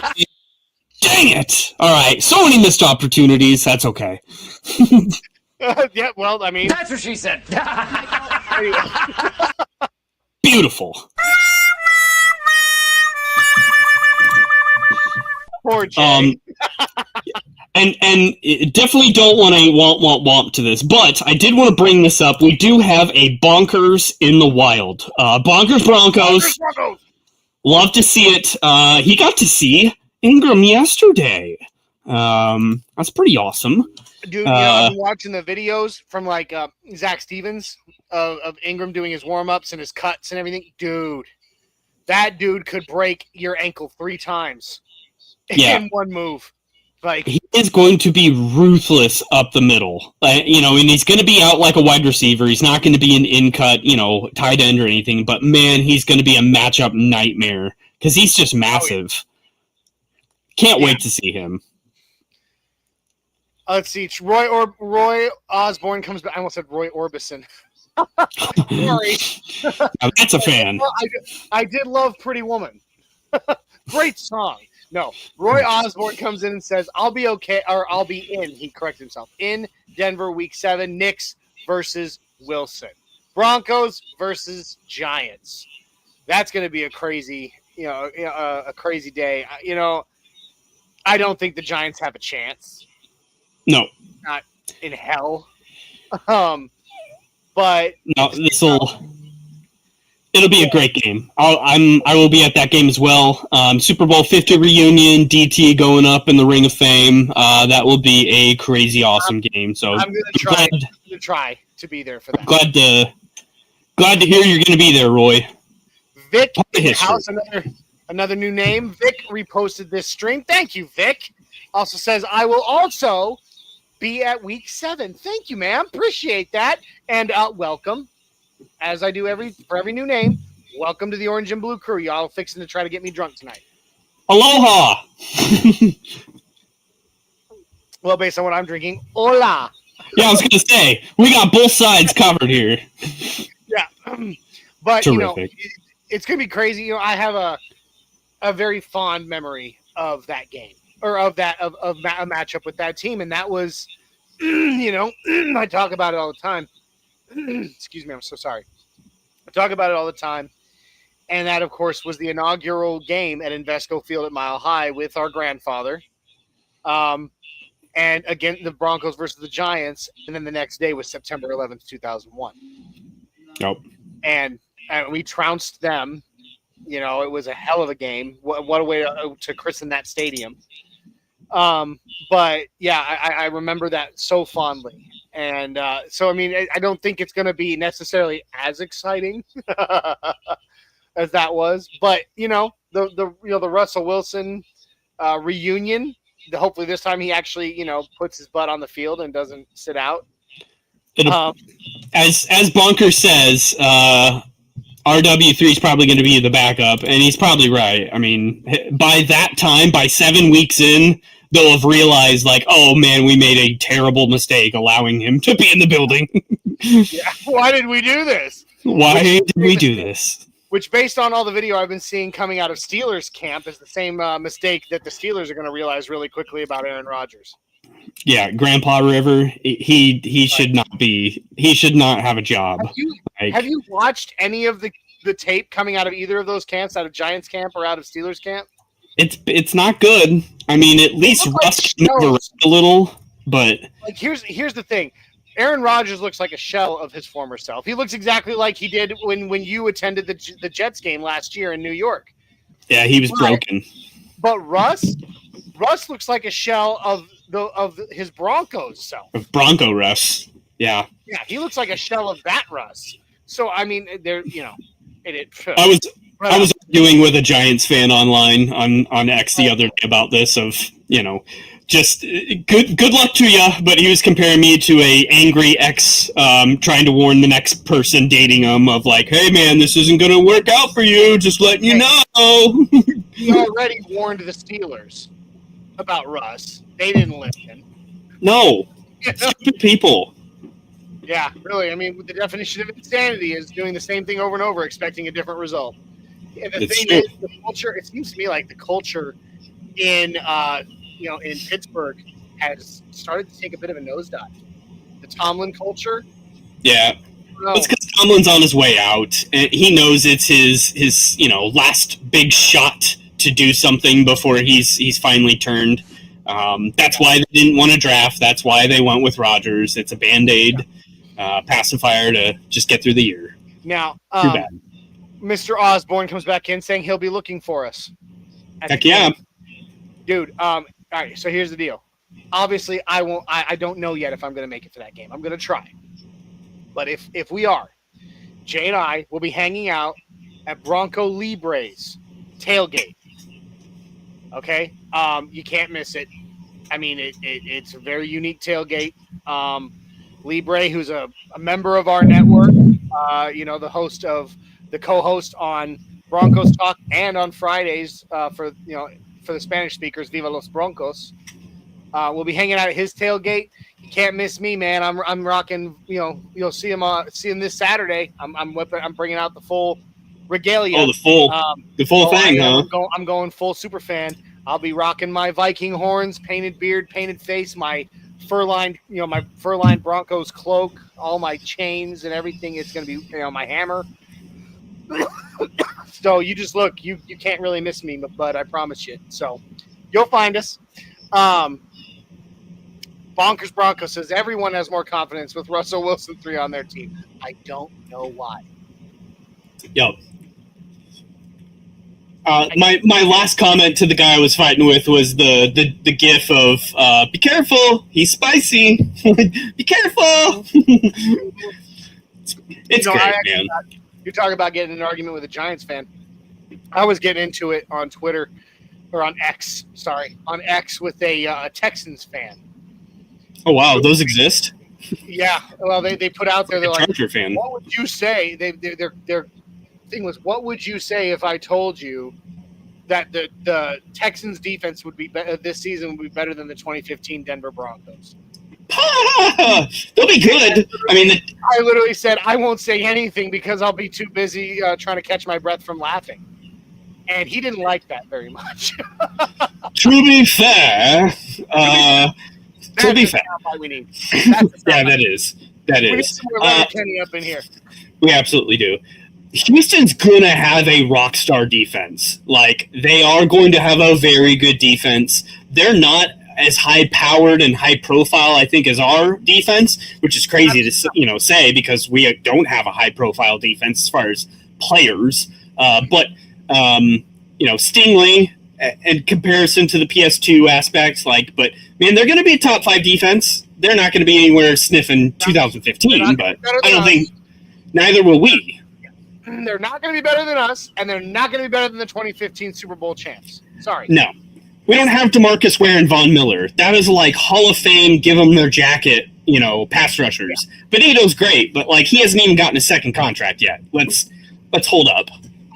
F: Dang it! All right, so many missed opportunities. That's okay.
A: Yeah, well, I mean,
G: That's what she said.
F: Beautiful.
A: Poor Jay.
F: And definitely don't want to womp to this, but I did want to bring this up. We do have a Bonkers in the Wild. Bonkers Broncos. Love to see it. He got to see Ingram yesterday. That's pretty awesome.
A: Dude, I've been watching the videos from like Zach Stevens of Ingram doing his warm-ups and his cuts and everything. Dude, that dude could break your ankle 3 times in one move. Like,
F: he is going to be ruthless up the middle, and he's going to be out like a wide receiver. He's not going to be an in-cut, tight end or anything, but man, he's going to be a matchup nightmare because he's just massive. Can't wait to see him.
A: Let's see. Roy Osborne comes back. I almost said Roy Orbison. Sorry.
F: Now, that's a fan.
A: I did love Pretty Woman. Great song. No, Roy Osborne comes in and says, I'll be okay, or I'll be in, he corrected himself, in Denver week 7, Knicks versus Wilson. Broncos versus Giants. That's going to be a crazy, a crazy day. I don't think the Giants have a chance.
F: No.
A: Not in hell. But
F: no, it'll be a great game. I will be at that game as well. Super Bowl 50 reunion, DT going up in the Ring of Fame. That will be a crazy awesome game. So
A: I'm going to try to be there for that.
F: Glad to hear you're going to be there, Roy.
A: Vic House, another new name. Vic reposted this stream. Thank you, Vic. Also says, I will also be at week 7. Thank you, ma'am. Appreciate that. And welcome. As I do for every new name, welcome to the Orange and Blue crew. Y'all fixing to try to get me drunk tonight.
F: Aloha!
A: Well, based on what I'm drinking, hola!
F: Yeah, I was going to say, we got both sides covered here.
A: Yeah. But,
F: terrific.
A: It's going to be crazy. I have a very fond memory of that game, or of a matchup with that team. And that was, I talk about it all the time. Excuse me, I'm so sorry. I talk about it all the time. And that, of course, was the inaugural game at Invesco Field at Mile High with our grandfather. And again, the Broncos versus the Giants, and then the next day was September 11th, 2001.
F: Nope.
A: And we trounced them. You know, it was a hell of a game. What a way to christen that stadium. But yeah, I remember that so fondly. And so, I mean, I don't think it's going to be necessarily as exciting as that was. But, you know, the Russell Wilson reunion, hopefully this time he actually, you know, puts his butt on the field and doesn't sit out.
F: As Bonker says, RW3 is probably going to be the backup, and he's probably right. I mean, by that time, by 7 weeks in, they'll have realized, like, oh, man, we made a terrible mistake allowing him to be in the building.
A: Yeah, why did we do this?
F: Why did we do this?
A: Which, based on all the video I've been seeing coming out of Steelers camp, is the same mistake that the Steelers are going to realize really quickly about Aaron Rodgers.
F: Yeah, Grandpa River, he should not be. He should not have a job.
A: Have you watched any of the tape coming out of either of those camps, out of Giants camp or out of Steelers camp?
F: It's not good. I mean, at least Russ can move around a little, but
A: like here's the thing. Aaron Rodgers looks like a shell of his former self. He looks exactly like he did when you attended the Jets game last year in New York.
F: Yeah, he was broken.
A: But Russ looks like a shell of his Broncos self.
F: Of Bronco Russ. Yeah.
A: Yeah, he looks like a shell of that Russ. So I mean, there, you know,
F: I was arguing with a Giants fan online on X the other day about this. Of, you know, just good luck to you. But he was comparing me to a angry ex trying to warn the next person dating him of like, hey man, this isn't going to work out for you. Just letting you know.
A: He already warned the Steelers about Russ. They didn't listen.
F: No, stupid people.
A: Yeah, really. I mean, the definition of insanity is doing the same thing over and over, expecting a different result. And the thing is, the culture. It seems to me like the culture in in Pittsburgh has started to take a bit of a nosedive. The Tomlin culture.
F: Yeah. It's because Tomlin's on his way out. And he knows it's his last big shot to do something before he's finally turned. That's why they didn't want to draft. That's why they went with Rodgers. It's a Band-Aid pacifier to just get through the year.
A: Now,
F: Too bad.
A: Mr. Osborne comes back in saying he'll be looking for us.
F: Heck yeah.
A: Dude, all right, so here's the deal. Obviously, I don't know yet if I'm going to make it to that game. I'm going to try. But if we are, Jay and I will be hanging out at Bronco Libre's tailgate. Okay? You can't miss it. I mean, it's a very unique tailgate. Libre, who's a member of our network, the co-host on Broncos Talk and on Fridays for the Spanish speakers, Viva los Broncos. We'll be hanging out at his tailgate. You can't miss me, man. I'm rocking. You'll see him this Saturday. I'm bringing out the full regalia.
F: Oh, the full thing, huh?
A: I'm going full super fan. I'll be rocking my Viking horns, painted beard, painted face, my fur-lined Broncos cloak, all my chains and everything. It's going to be, my hammer. So you just look. You can't really miss me, but I promise you. So you'll find us. Bonkers Broncos says everyone has more confidence with Russell Wilson 3 on their team. I don't know why.
F: Yep. My last comment to the guy I was fighting with was the gif of be careful, he's spicy. Be careful. It's great, man.
A: You're talking about getting in an argument with a Giants fan. I was getting into it on Twitter, or on X. Sorry, on X with a Texans fan.
F: Oh wow, those exist.
A: Yeah, well, they put out there. They're like,
F: Charger fan.
A: What would you say? Their thing was, what would you say if I told you that the Texans defense would be this season would be better than the 2015 Denver Broncos?
F: They'll be good. I mean,
A: I literally said I won't say anything because I'll be too busy trying to catch my breath from laughing, and he didn't like that very much.
F: To be fair, yeah, that is.
A: We need some more Kenny up in here.
F: We absolutely do. Houston's going to have a rock star defense. Like, they are going to have a very good defense. They're not as high-powered and high-profile, I think, as our defense, which is crazy to say because we don't have a high-profile defense as far as players. But Stingley, in comparison to the PS2 aspects, but man, they're going to be a top 5 defense. They're not going to be anywhere sniffing 2015, but I don't think neither will we.
A: They're not going to be better than us, and they're not going to be better than the 2015 Super Bowl champs. Sorry.
F: No. We don't have DeMarcus Ware and Von Miller. That is like Hall of Fame, give them their jacket, pass rushers. Benito's great, but he hasn't even gotten a second contract yet. Let's hold up.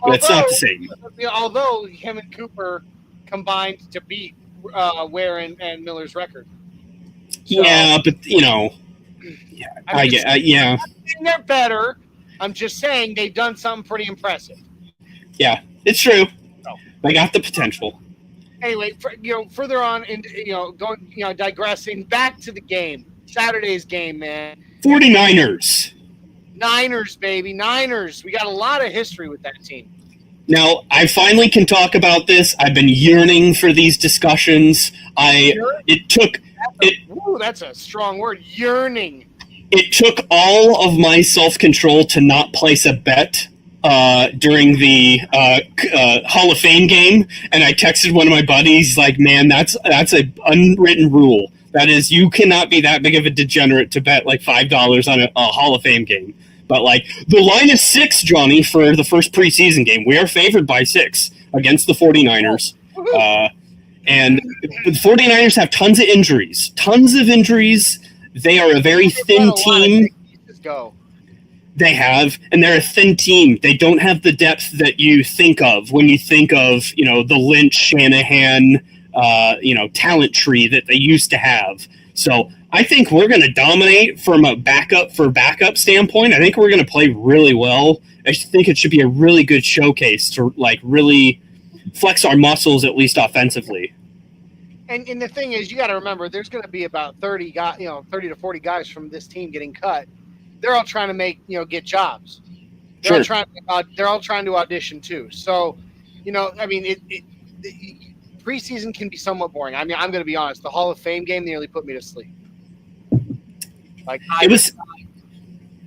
F: That's not the same.
A: Although him and Cooper combined to beat Ware and Miller's record. So,
F: yeah, but I get yeah.
A: They're better. I'm just saying they've done something pretty impressive.
F: Yeah, it's true. They got the potential.
A: Anyway, further on, and digressing back to the game, Saturday's game, man.
F: 49ers.
A: Niners, baby, Niners. We got a lot of history with that team.
F: Now, I finally can talk about this. I've been yearning for these discussions.
A: That's a strong word, yearning.
F: It took all of my self-control to not place a bet during the Hall of Fame game, and I texted one of my buddies, man, that's an unwritten rule. That is, you cannot be that big of a degenerate to bet $5 on a Hall of Fame game. But the line is 6, Johnny, for the first preseason game. We are favored by 6 against the 49ers. And the 49ers have tons of injuries. They are a very thin team. They have, and they're a thin team. They don't have the depth that you think of when you think of, the Lynch, Shanahan, talent tree that they used to have. So I think we're going to dominate from a backup standpoint. I think we're going to play really well. I think it should be a really good showcase to really flex our muscles, at least offensively.
A: And the thing is, you got to remember, there's going to be about 30 to 40 guys from this team getting cut. They're all trying to get jobs. They're all trying to audition too. So, preseason can be somewhat boring. I'm going to be honest. The Hall of Fame game nearly put me to sleep.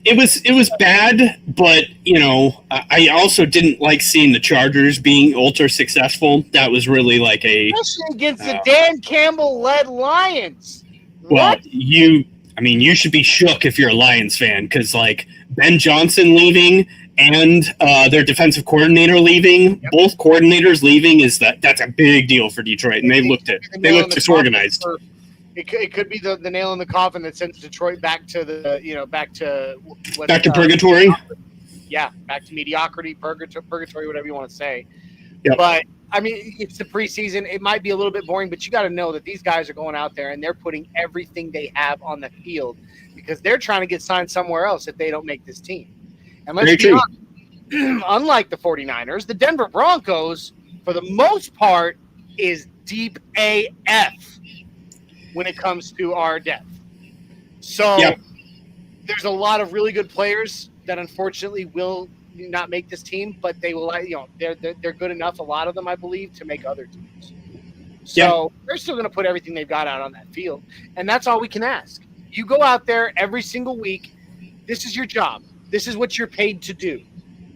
F: It was bad, but I also didn't like seeing the Chargers being ultra successful. That was really especially
A: against the Dan Campbell-led Lions.
F: Well, you should be shook if you're a Lions fan because Ben Johnson leaving and their defensive coordinator leaving, both coordinators leaving that's a big deal for Detroit, and they looked disorganized.
A: It could be the nail in the coffin that sends Detroit back to
F: purgatory.
A: Yeah, back to mediocrity, purgatory, whatever you want to say.
F: Yep.
A: But it's the preseason. It might be a little bit boring, but you got to know that these guys are going out there and they're putting everything they have on the field because they're trying to get signed somewhere else if they don't make this team. And let's be honest, unlike the 49ers, the Denver Broncos, for the most part, is deep AF when it comes to our depth. So there's a lot of really good players that unfortunately will not make this team, but they will, they're good enough, a lot of them, I believe, to make other teams. So they're still going to put everything they've got out on that field. And that's all we can ask. You go out there every single week. This is your job. This is what you're paid to do.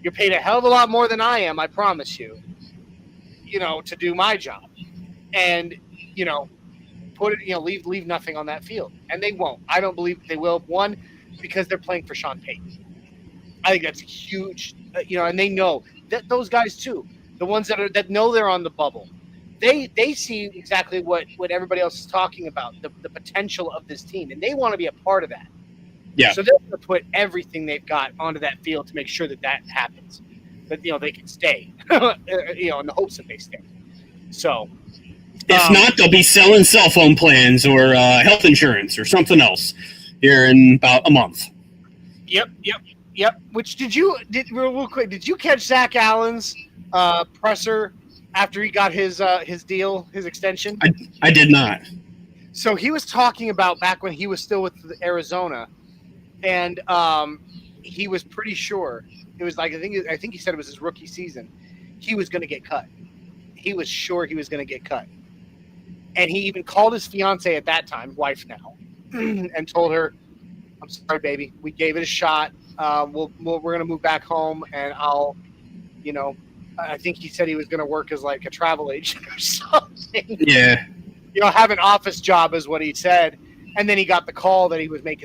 A: You're paid a hell of a lot more than I am, I promise you, to do my job. And, put it, leave nothing on that field. And they won't. I don't believe they will. One, because they're playing for Sean Payton. I think that's huge, and they know that those guys too, the ones that know they're on the bubble, they see exactly what everybody else is talking about, the potential of this team, and they want to be a part of that.
F: Yeah.
A: So they're going to put everything they've got onto that field to make sure that happens, that they can stay, in the hopes that they stay. So.
F: If not, they'll be selling cell phone plans or health insurance or something else here in about a month.
A: Yep. Which real quick? Did you catch Zach Allen's presser after he got his deal, his extension?
F: I did not.
A: So he was talking about back when he was still with Arizona, and he was pretty sure it was I think he said it was his rookie season. He was going to get cut. He was sure he was going to get cut. And he even called his fiance at that time, wife now, and told her, "I'm sorry, baby. We gave it a shot. We're gonna move back home, and I'll, I think he said he was gonna work as like a travel agent or something.
F: Yeah.
A: Have an office job is what he said. And then he got the call that he made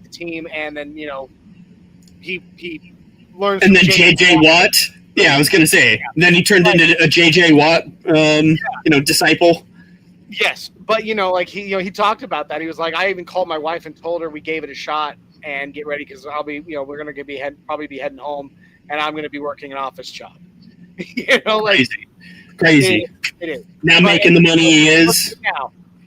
A: the team, and then he learned.
F: And then JJ Watt. Yeah, I was gonna say. Yeah. Then he turned into a JJ Watt, disciple.
A: Yes, but he talked about that. He was like, I even called my wife and told her we gave it a shot and get ready because I'll be, we're gonna probably be heading home, and I'm gonna be working an office job.
F: Crazy.
A: It is.
F: Now making the money he is.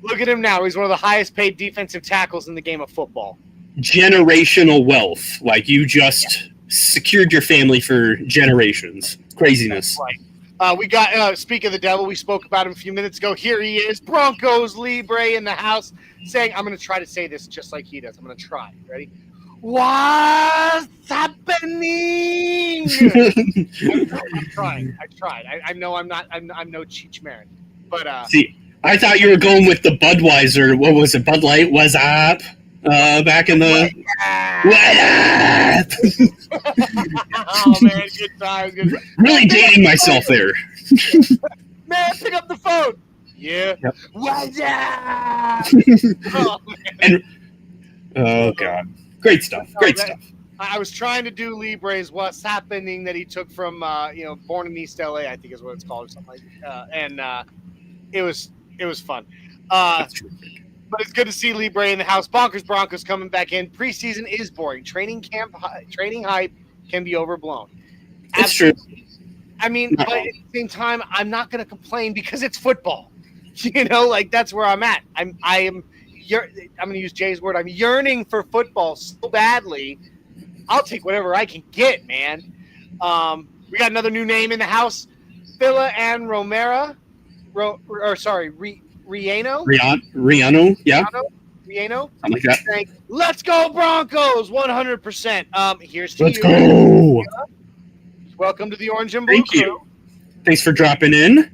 A: Look at him now. He's one of the highest paid defensive tackles in the game of football.
F: Generational wealth. Like you just secured your family for generations. Craziness.
A: That's right. We got, speak of the devil, we spoke about him a few minutes ago. Here he is, Broncos Libre in the house, saying, I'm going to try to say this just like he does. I'm going to try. Ready? What's happening? I'm trying. I tried. I know I'm no Cheech Marin. But,
F: see, I thought you were going with the Budweiser. What was it? Bud Light? What's up? Back in the... What up?
A: Oh, man, good times.
F: Really dating myself there.
A: Man, pick up the phone. Yeah. Yep. What's up? Oh, man.
F: Oh, God. Great stuff. Great stuff.
A: I was trying to do Libre's What's Happening that he took from, Born in East LA, I think is what it's called or something like that. And it was fun.
F: That's terrific.
A: But it's good to see Libre in the house. Broncos coming back in. Preseason is boring. Training hype can be overblown.
F: It's true.
A: I mean, but at the same time, I'm not going to complain because it's football. That's where I'm at. I'm going to use Jay's word. I'm yearning for football so badly. I'll take whatever I can get, man. We got another new name in the house. Phila and Romero. Riano?
F: Riano, yeah.
A: Riano?
F: Something like that.
A: Saying, let's go Broncos, 100%. Here's to
F: Let's
A: you.
F: Go.
A: Welcome to the Orange and Blue
F: Thank
A: crew.
F: you. Thanks for dropping in.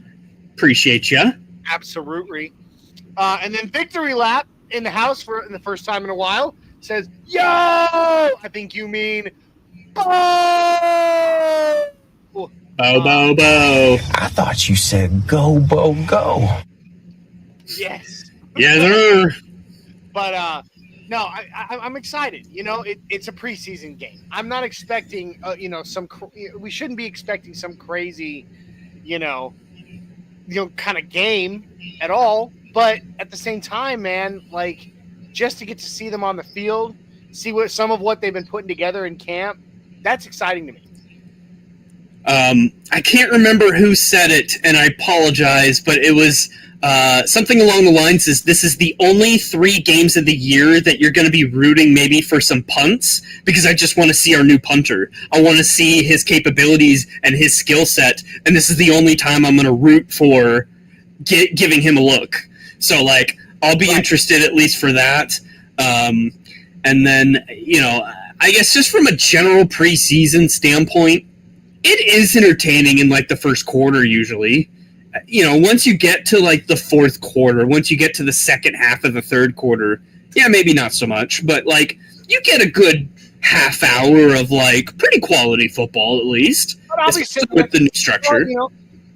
F: Appreciate you.
A: Absolutely. And then Victory Lap in the house for the first time in a while says, yo! I think you mean bo!
F: Bo, bo, bo.
H: I thought you said go, bo, go.
A: Yes.
F: Yeah, there.
A: But no, I'm excited. It's a preseason game. I'm not expecting, we shouldn't be expecting some crazy, kind of game at all. But at the same time, man, just to get to see them on the field, see some of what they've been putting together in camp, that's exciting to me.
F: I can't remember who said it, and I apologize, but it was something along the lines is this is the only 3 games of the year that you're going to be rooting maybe for some punts because I just want to see our new punter. I want to see his capabilities and his skill set, and this is the only time I'm going to root for giving him a look. So, I'll be interested at least for that. And then, I guess just from a general preseason standpoint, it is entertaining in the first quarter usually. Once you get to the fourth quarter, once you get to the second half of the third quarter, yeah, maybe not so much, but you get a good half hour of pretty quality football at least.
A: But obviously,
F: with the new structure.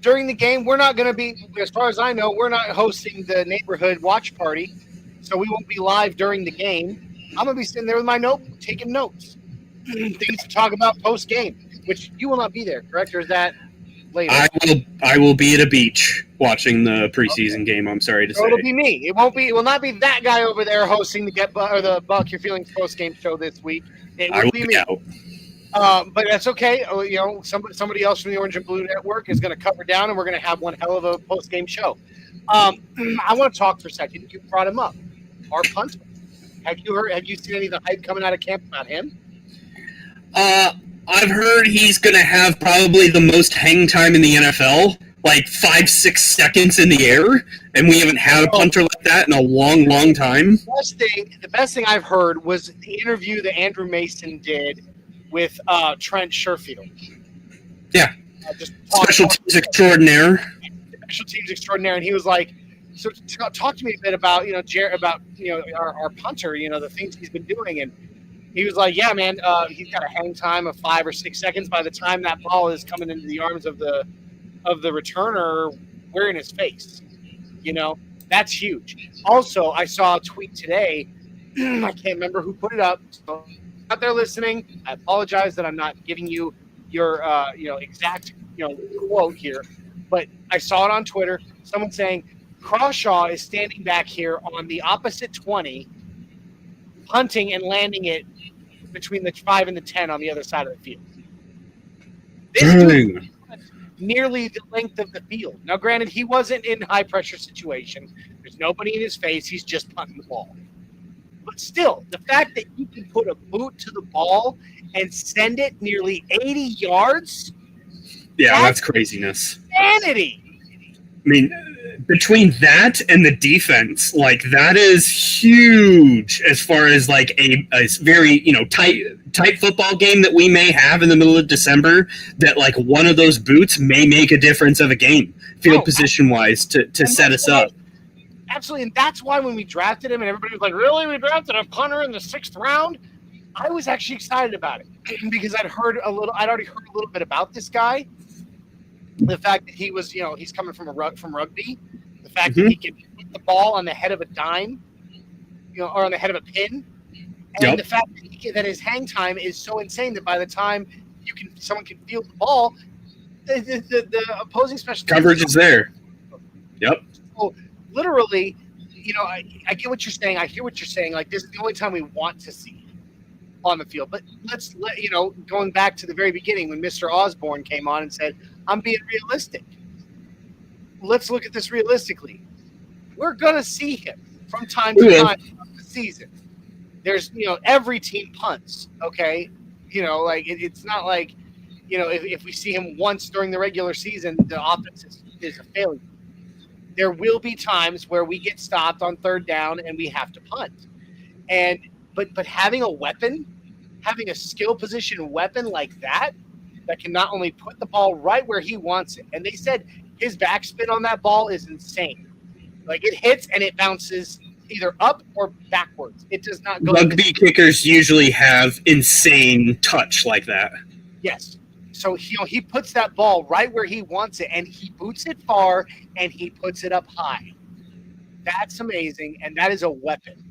A: During the game, we're not going to be, as far as I know, we're not hosting the neighborhood watch party, so we won't be live during the game. I'm going to be sitting there with my notebook, taking notes, things to talk about post game. Which you will not be there, correct? Or is that later?
F: I will be at a beach watching the preseason game. I'm sorry to say.
A: It'll be me. It will not be that guy over there hosting the Buck Your Feelings post game show this week. It will be me. But that's okay. Somebody else from the Orange and Blue Network is going to cover down, and we're going to have one hell of a post game show. I want to talk for a second. You brought him up. Our punter. Have you seen any of the hype coming out of camp about him?
F: I've heard he's going to have probably the most hang time in the NFL, 5-6 seconds in the air, and we haven't had a punter like that in a long, long time.
A: The best thing I've heard was the interview that Andrew Mason did with Trent Sherfield.
F: Yeah. Special teams extraordinaire.
A: Special teams extraordinaire, and he was like, So talk to me a bit about our punter, the things he's been doing, and he was like, yeah, man, he's got a hang time of 5 or 6 seconds by the time that ball is coming into the arms of the returner. We're in his face. That's huge. Also, I saw a tweet today. I can't remember who put it up. So out there listening, I apologize that I'm not giving you your exact quote here, but I saw it on Twitter. Someone saying Crawshaw is standing back here on the opposite 20, punting and landing it between the 5 and the 10 on the other side of the field. This dude nearly the length of the field. Now, granted, he wasn't in high pressure situation. There's nobody in his face. He's just punting the ball. But still, the fact that you can put a boot to the ball and send it nearly 80 yards.
D: Yeah, that's craziness.
A: Insanity.
D: I mean, between that and the defense, that is huge as far as a very tight football game that we may have in the middle of December. That one of those boots may make a difference of a game, field position wise, to set us up.
A: Absolutely, and that's why when we drafted him, and everybody was like, "Really, we drafted a punter in the 6th round?" I was actually excited about it because I'd already heard a little bit about this guy. The fact that he was, he's coming from rugby. The fact that he can put the ball on the head of a dime, or on the head of a pin, and the fact that his hang time is so insane that by the time someone can field the ball, the opposing special
D: coverage is there. Yep.
A: So literally, I get what you're saying. I hear what you're saying. This is the only time we want to see on the field. But going back to the very beginning when Mr. Osborne came on and said, I'm being realistic. Let's look at this realistically. We're going to see him from time to time throughout the season. There's, every team punts, okay? It's not like, if we see him once during the regular season, the offense is a failure. There will be times where we get stopped on 3rd down and we have to punt. But having a weapon, having a skill position weapon like that can not only put the ball right where he wants it, and they said his backspin on that ball is insane. It hits and it bounces either up or backwards. It does not go.
D: Rugby kickers usually have insane touch like that.
A: Yes. So he puts that ball right where he wants it, and he boots it far, and he puts it up high. That's amazing, and that is a weapon.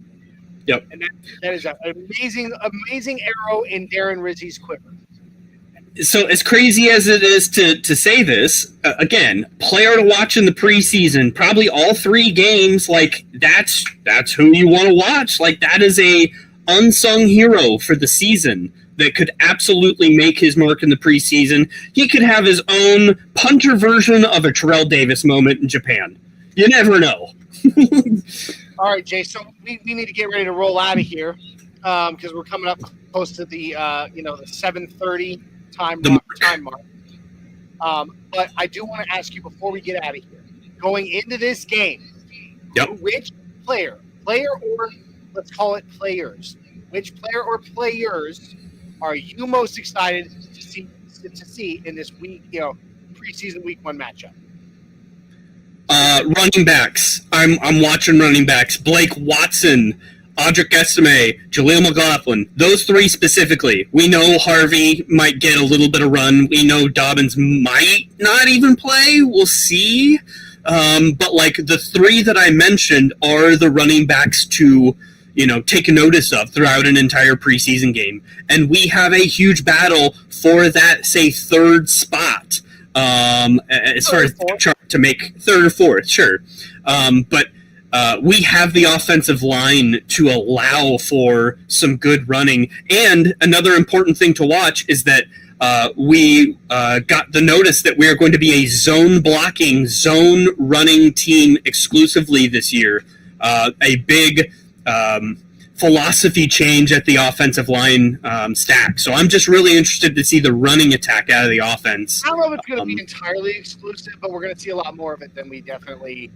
D: Yep.
A: And that is an amazing arrow in Darren Rizzi's quiver.
D: So as crazy as it is to say this, again, player to watch in the preseason, probably all 3 games, that's who you want to watch. That is a unsung hero for the season that could absolutely make his mark in the preseason. He could have his own punter version of a Terrell Davis moment in Japan. You never know.
A: All right, Jay, so we need to get ready to roll out of here because we're coming up close to the 7:30 time mark. But I do want to ask you before we get out of here, going into this game, which player or let's call it players, which player or players are you most excited to see in this week, preseason week 1 matchup?
D: Running backs. I'm watching running backs. Blake Watson, Audric Estime, Jaleel McLaughlin. Those 3 specifically. We know Harvey might get a little bit of run. We know Dobbins might not even play. We'll see. But the 3 that I mentioned are the running backs to take notice of throughout an entire preseason game. And we have a huge battle for that, say, 3rd spot. As far as to make 3rd or 4th, sure. But we have the offensive line to allow for some good running. And another important thing to watch is that we got the notice that we are going to be a zone blocking, zone running team exclusively this year. A big philosophy change at the offensive line stack. So I'm just really interested to see the running attack out of the offense.
A: I don't know if it's going to be entirely exclusive, but we're going to see a lot more of it than we definitely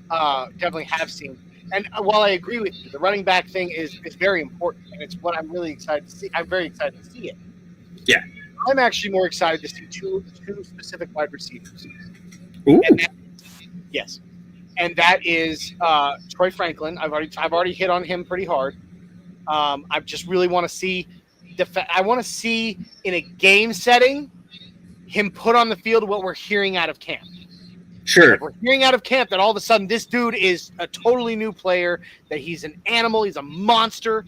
A: have seen. And while I agree with you, the running back thing is very important, and it's what I'm really excited to see. I'm very excited to see it.
D: Yeah.
A: I'm actually more excited to see two specific wide receivers.
D: Ooh.
A: Yes. and that is Troy Franklin. I've already hit on him pretty hard. I just really want to see I want to see in a game setting him put on the field what we're hearing out of camp.
F: Sure.
A: Like we're hearing out of camp that all of a sudden this dude is a totally new player, that he's an animal, he's a monster.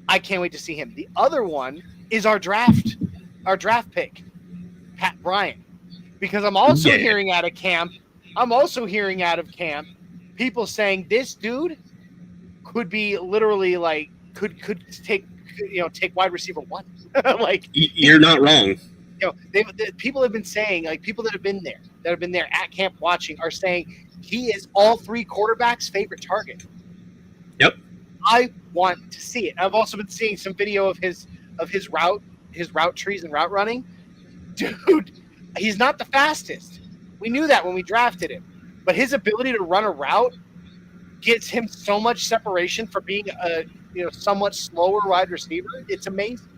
A: I can't wait to see him. The other one is our draft pick, Pat Bryant. Because I'm also hearing out of camp people saying this dude could be literally like could take wide receiver 1. Like
F: you're not wrong.
A: People have been saying, like people that have been there at camp watching are saying he is all 3 quarterbacks' favorite target.
F: Yep.
A: I want to see it. I've also been seeing some video of his route trees and route running. Dude, he's not the fastest. We knew that when we drafted him. But his ability to run a route gives him so much separation for being a somewhat slower wide receiver. It's amazing.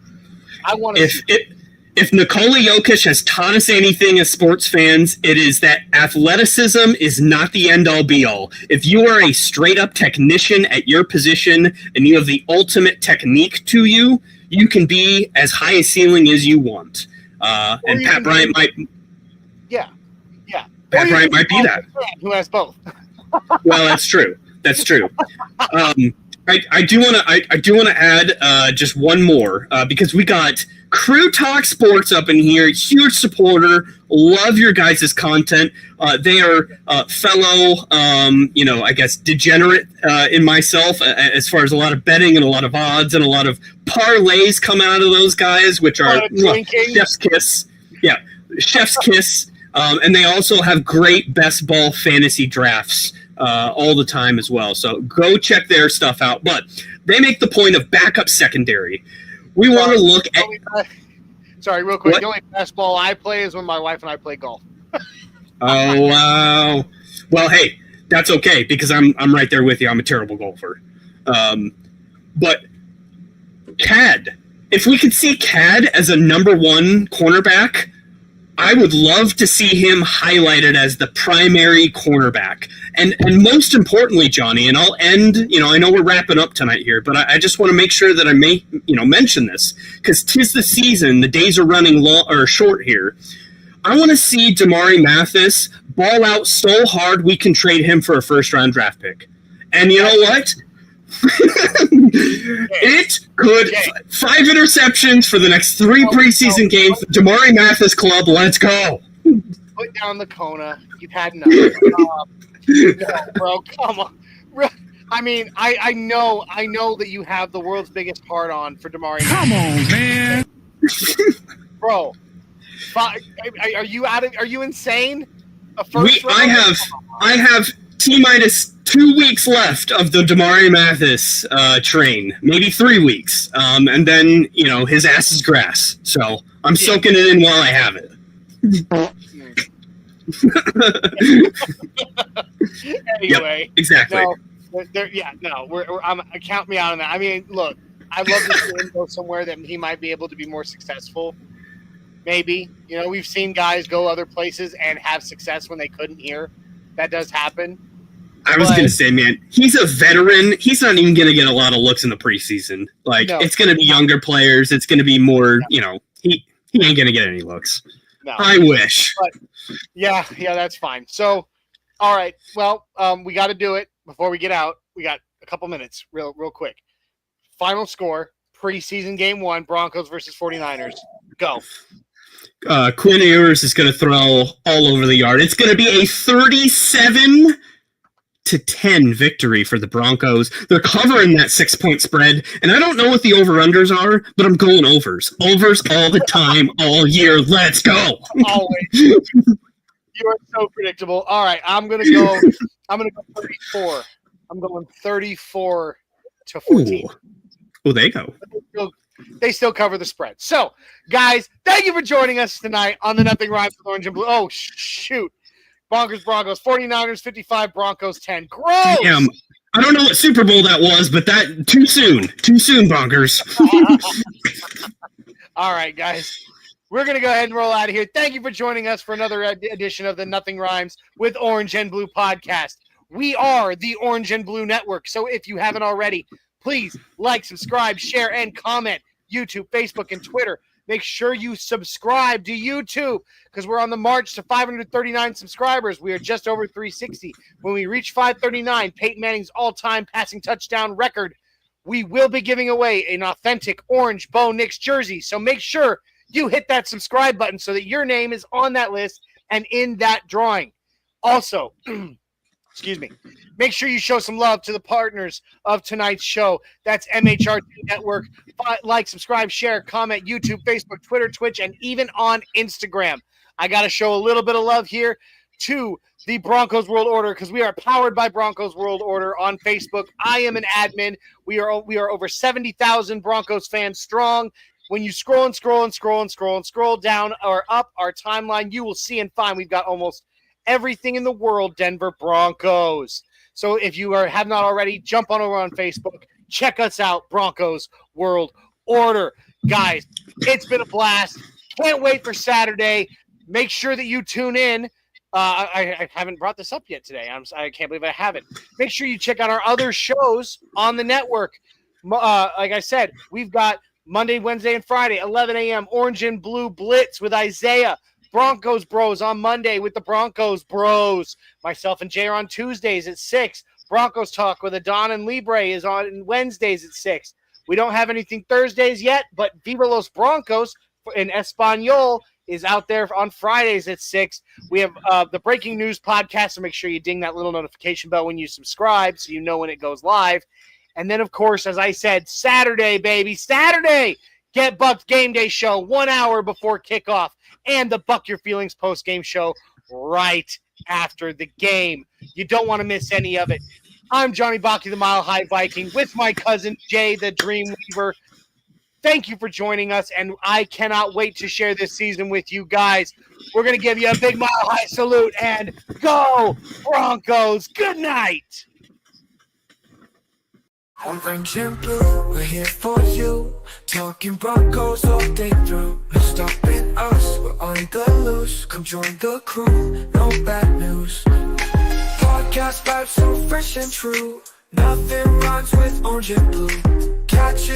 A: I want to see it.
F: If Nikola Jokic has taught us anything as sports fans, it is that athleticism is not the end-all be-all. If you are a straight-up technician at your position and you have the ultimate technique to you, you can be as high a ceiling as you want. And Pat Bryant might... Yeah. Pat Bryant might be that.
A: Who has both.
F: Well, that's true. That's true. I do want to add just one more because we got Crew Talk Sports up in here. Huge supporter. Love your guys' content. They are fellow, I guess, degenerate in myself as far as a lot of betting and a lot of odds and a lot of parlays come out of those guys, which are chef's kiss. Yeah, chef's kiss. And they also have great best ball fantasy drafts all the time as well. So go check their stuff out. But they make the point of backup secondary. We want to look at...
A: Sorry, real quick.
F: What?
A: The only best ball I play is when my wife and I play golf.
F: Oh, wow. Well, hey, that's okay because I'm right there with you. I'm a terrible golfer. But CAD, if we could see CAD as a number 1 cornerback, I would love to see him highlighted as the primary cornerback. And most importantly, Johnny, and I'll end, I know we're wrapping up tonight here, but I just want to make sure that I may, mention this because 'tis the season, the days are running short here. I want to see Damari Mathis ball out so hard we can trade him for a first-round draft pick. And you know what? It could 5 interceptions for the next 3 preseason games. Damari Mathis Club, let's go.
A: Put down the Kona. You've had enough. No, bro, come on. I mean, I know that you have the world's biggest heart on for Damari.
E: Come on, man.
A: Bro, are you insane?
F: I have T-minus 2 weeks left of the Damari Mathis train, maybe 3 weeks, and then his ass is grass. So I'm soaking it in while I have it.
A: Anyway,
F: yep, exactly.
A: Count me out on that. I mean, look, I'd love to see him go somewhere that he might be able to be more successful. Maybe we've seen guys go other places and have success when they couldn't here. That does happen.
F: I was going to say, man, he's a veteran. He's not even going to get a lot of looks in the preseason. It's going to be younger players. It's going to be more, he ain't going to get any looks. No. I wish.
A: But, yeah, that's fine. So, all right. Well, we got to do it before we get out. We got a couple minutes real quick. Final score, preseason game 1, Broncos versus 49ers. Go.
F: Quinn Ewers is going to throw all over the yard. It's going to be a 37-10 victory for the Broncos. They're covering that 6-point spread, and I don't know what the over-unders are, but I'm going overs. Overs all the time, all year. Let's go.
A: Always. You are so predictable. All right, I'm going to go 34. I'm going 34-14.
F: Oh, there you go.
A: They still cover the spread. So, guys, thank you for joining us tonight on the Nothing Rhymes with Orange and Blue. Oh, shoot. Broncos, 49ers 55, Broncos 10. Gross!
F: Damn. I don't know what Super Bowl that was, but that too soon. Too soon, Broncos.
A: All right, guys. We're going to go ahead and roll out of here. Thank you for joining us for another edition of the Nothing Rhymes with Orange and Blue podcast. We are the Orange and Blue Network. So if you haven't already, please like, subscribe, share, and comment. YouTube, Facebook, and Twitter. Make sure you subscribe to YouTube because we're on the march to 539 subscribers. We are just over 360. When we reach 539, Peyton Manning's all-time passing touchdown record, we will be giving away an authentic orange Bo Nix jersey. So make sure you hit that subscribe button so that your name is on that list and in that drawing. Also, excuse me, make sure you show some love to the partners of tonight's show. That's MHRT Network. Like, subscribe, share, comment, YouTube, Facebook, Twitter, Twitch, and even on Instagram. I got to show a little bit of love here to the Broncos World Order because we are powered by Broncos World Order on Facebook. I am an admin. We are over 70,000 Broncos fans strong. When you scroll down or up our timeline, you will see and find we've got almost everything in the world Denver Broncos. So if you have not already, jump on over on Facebook. Check us out, Broncos World Order. Guys, it's been a blast. Can't wait for Saturday. Make sure that you tune in. I haven't brought this up yet today. I can't believe I haven't. Make sure you check out our other shows on the network. Like I said, we've got Monday, Wednesday, and Friday, 11 a.m., Orange and Blue Blitz with Isaiah. Broncos Bros on Monday with the Broncos Bros. Myself and Jay are on Tuesdays at 6. Broncos Talk with Adon and Libre is on Wednesdays at 6. We don't have anything Thursdays yet, but Viva Los Broncos in Espanol is out there on Fridays at 6. We have the Breaking News podcast, so make sure you ding that little notification bell when you subscribe so you know when it goes live. And then, of course, as I said, Saturday, baby, Saturday, Get Bucked Game Day show 1 hour before kickoff and the Buck Your Feelings post-game show right after the game. You don't want to miss any of it. I'm Johnny Baki, the Mile High Viking, with my cousin Jay, the Dreamweaver. Thank you for joining us, and I cannot wait to share this season with you guys. We're going to give you a big Mile High salute, and go Broncos! Good night!
B: Orange and blue, we're here for you. Talking Broncos all day through. No stopping us, we're on the loose. Come join the crew, no bad news. Podcast vibes so fresh and true. Nothing rhymes with orange and blue. Catch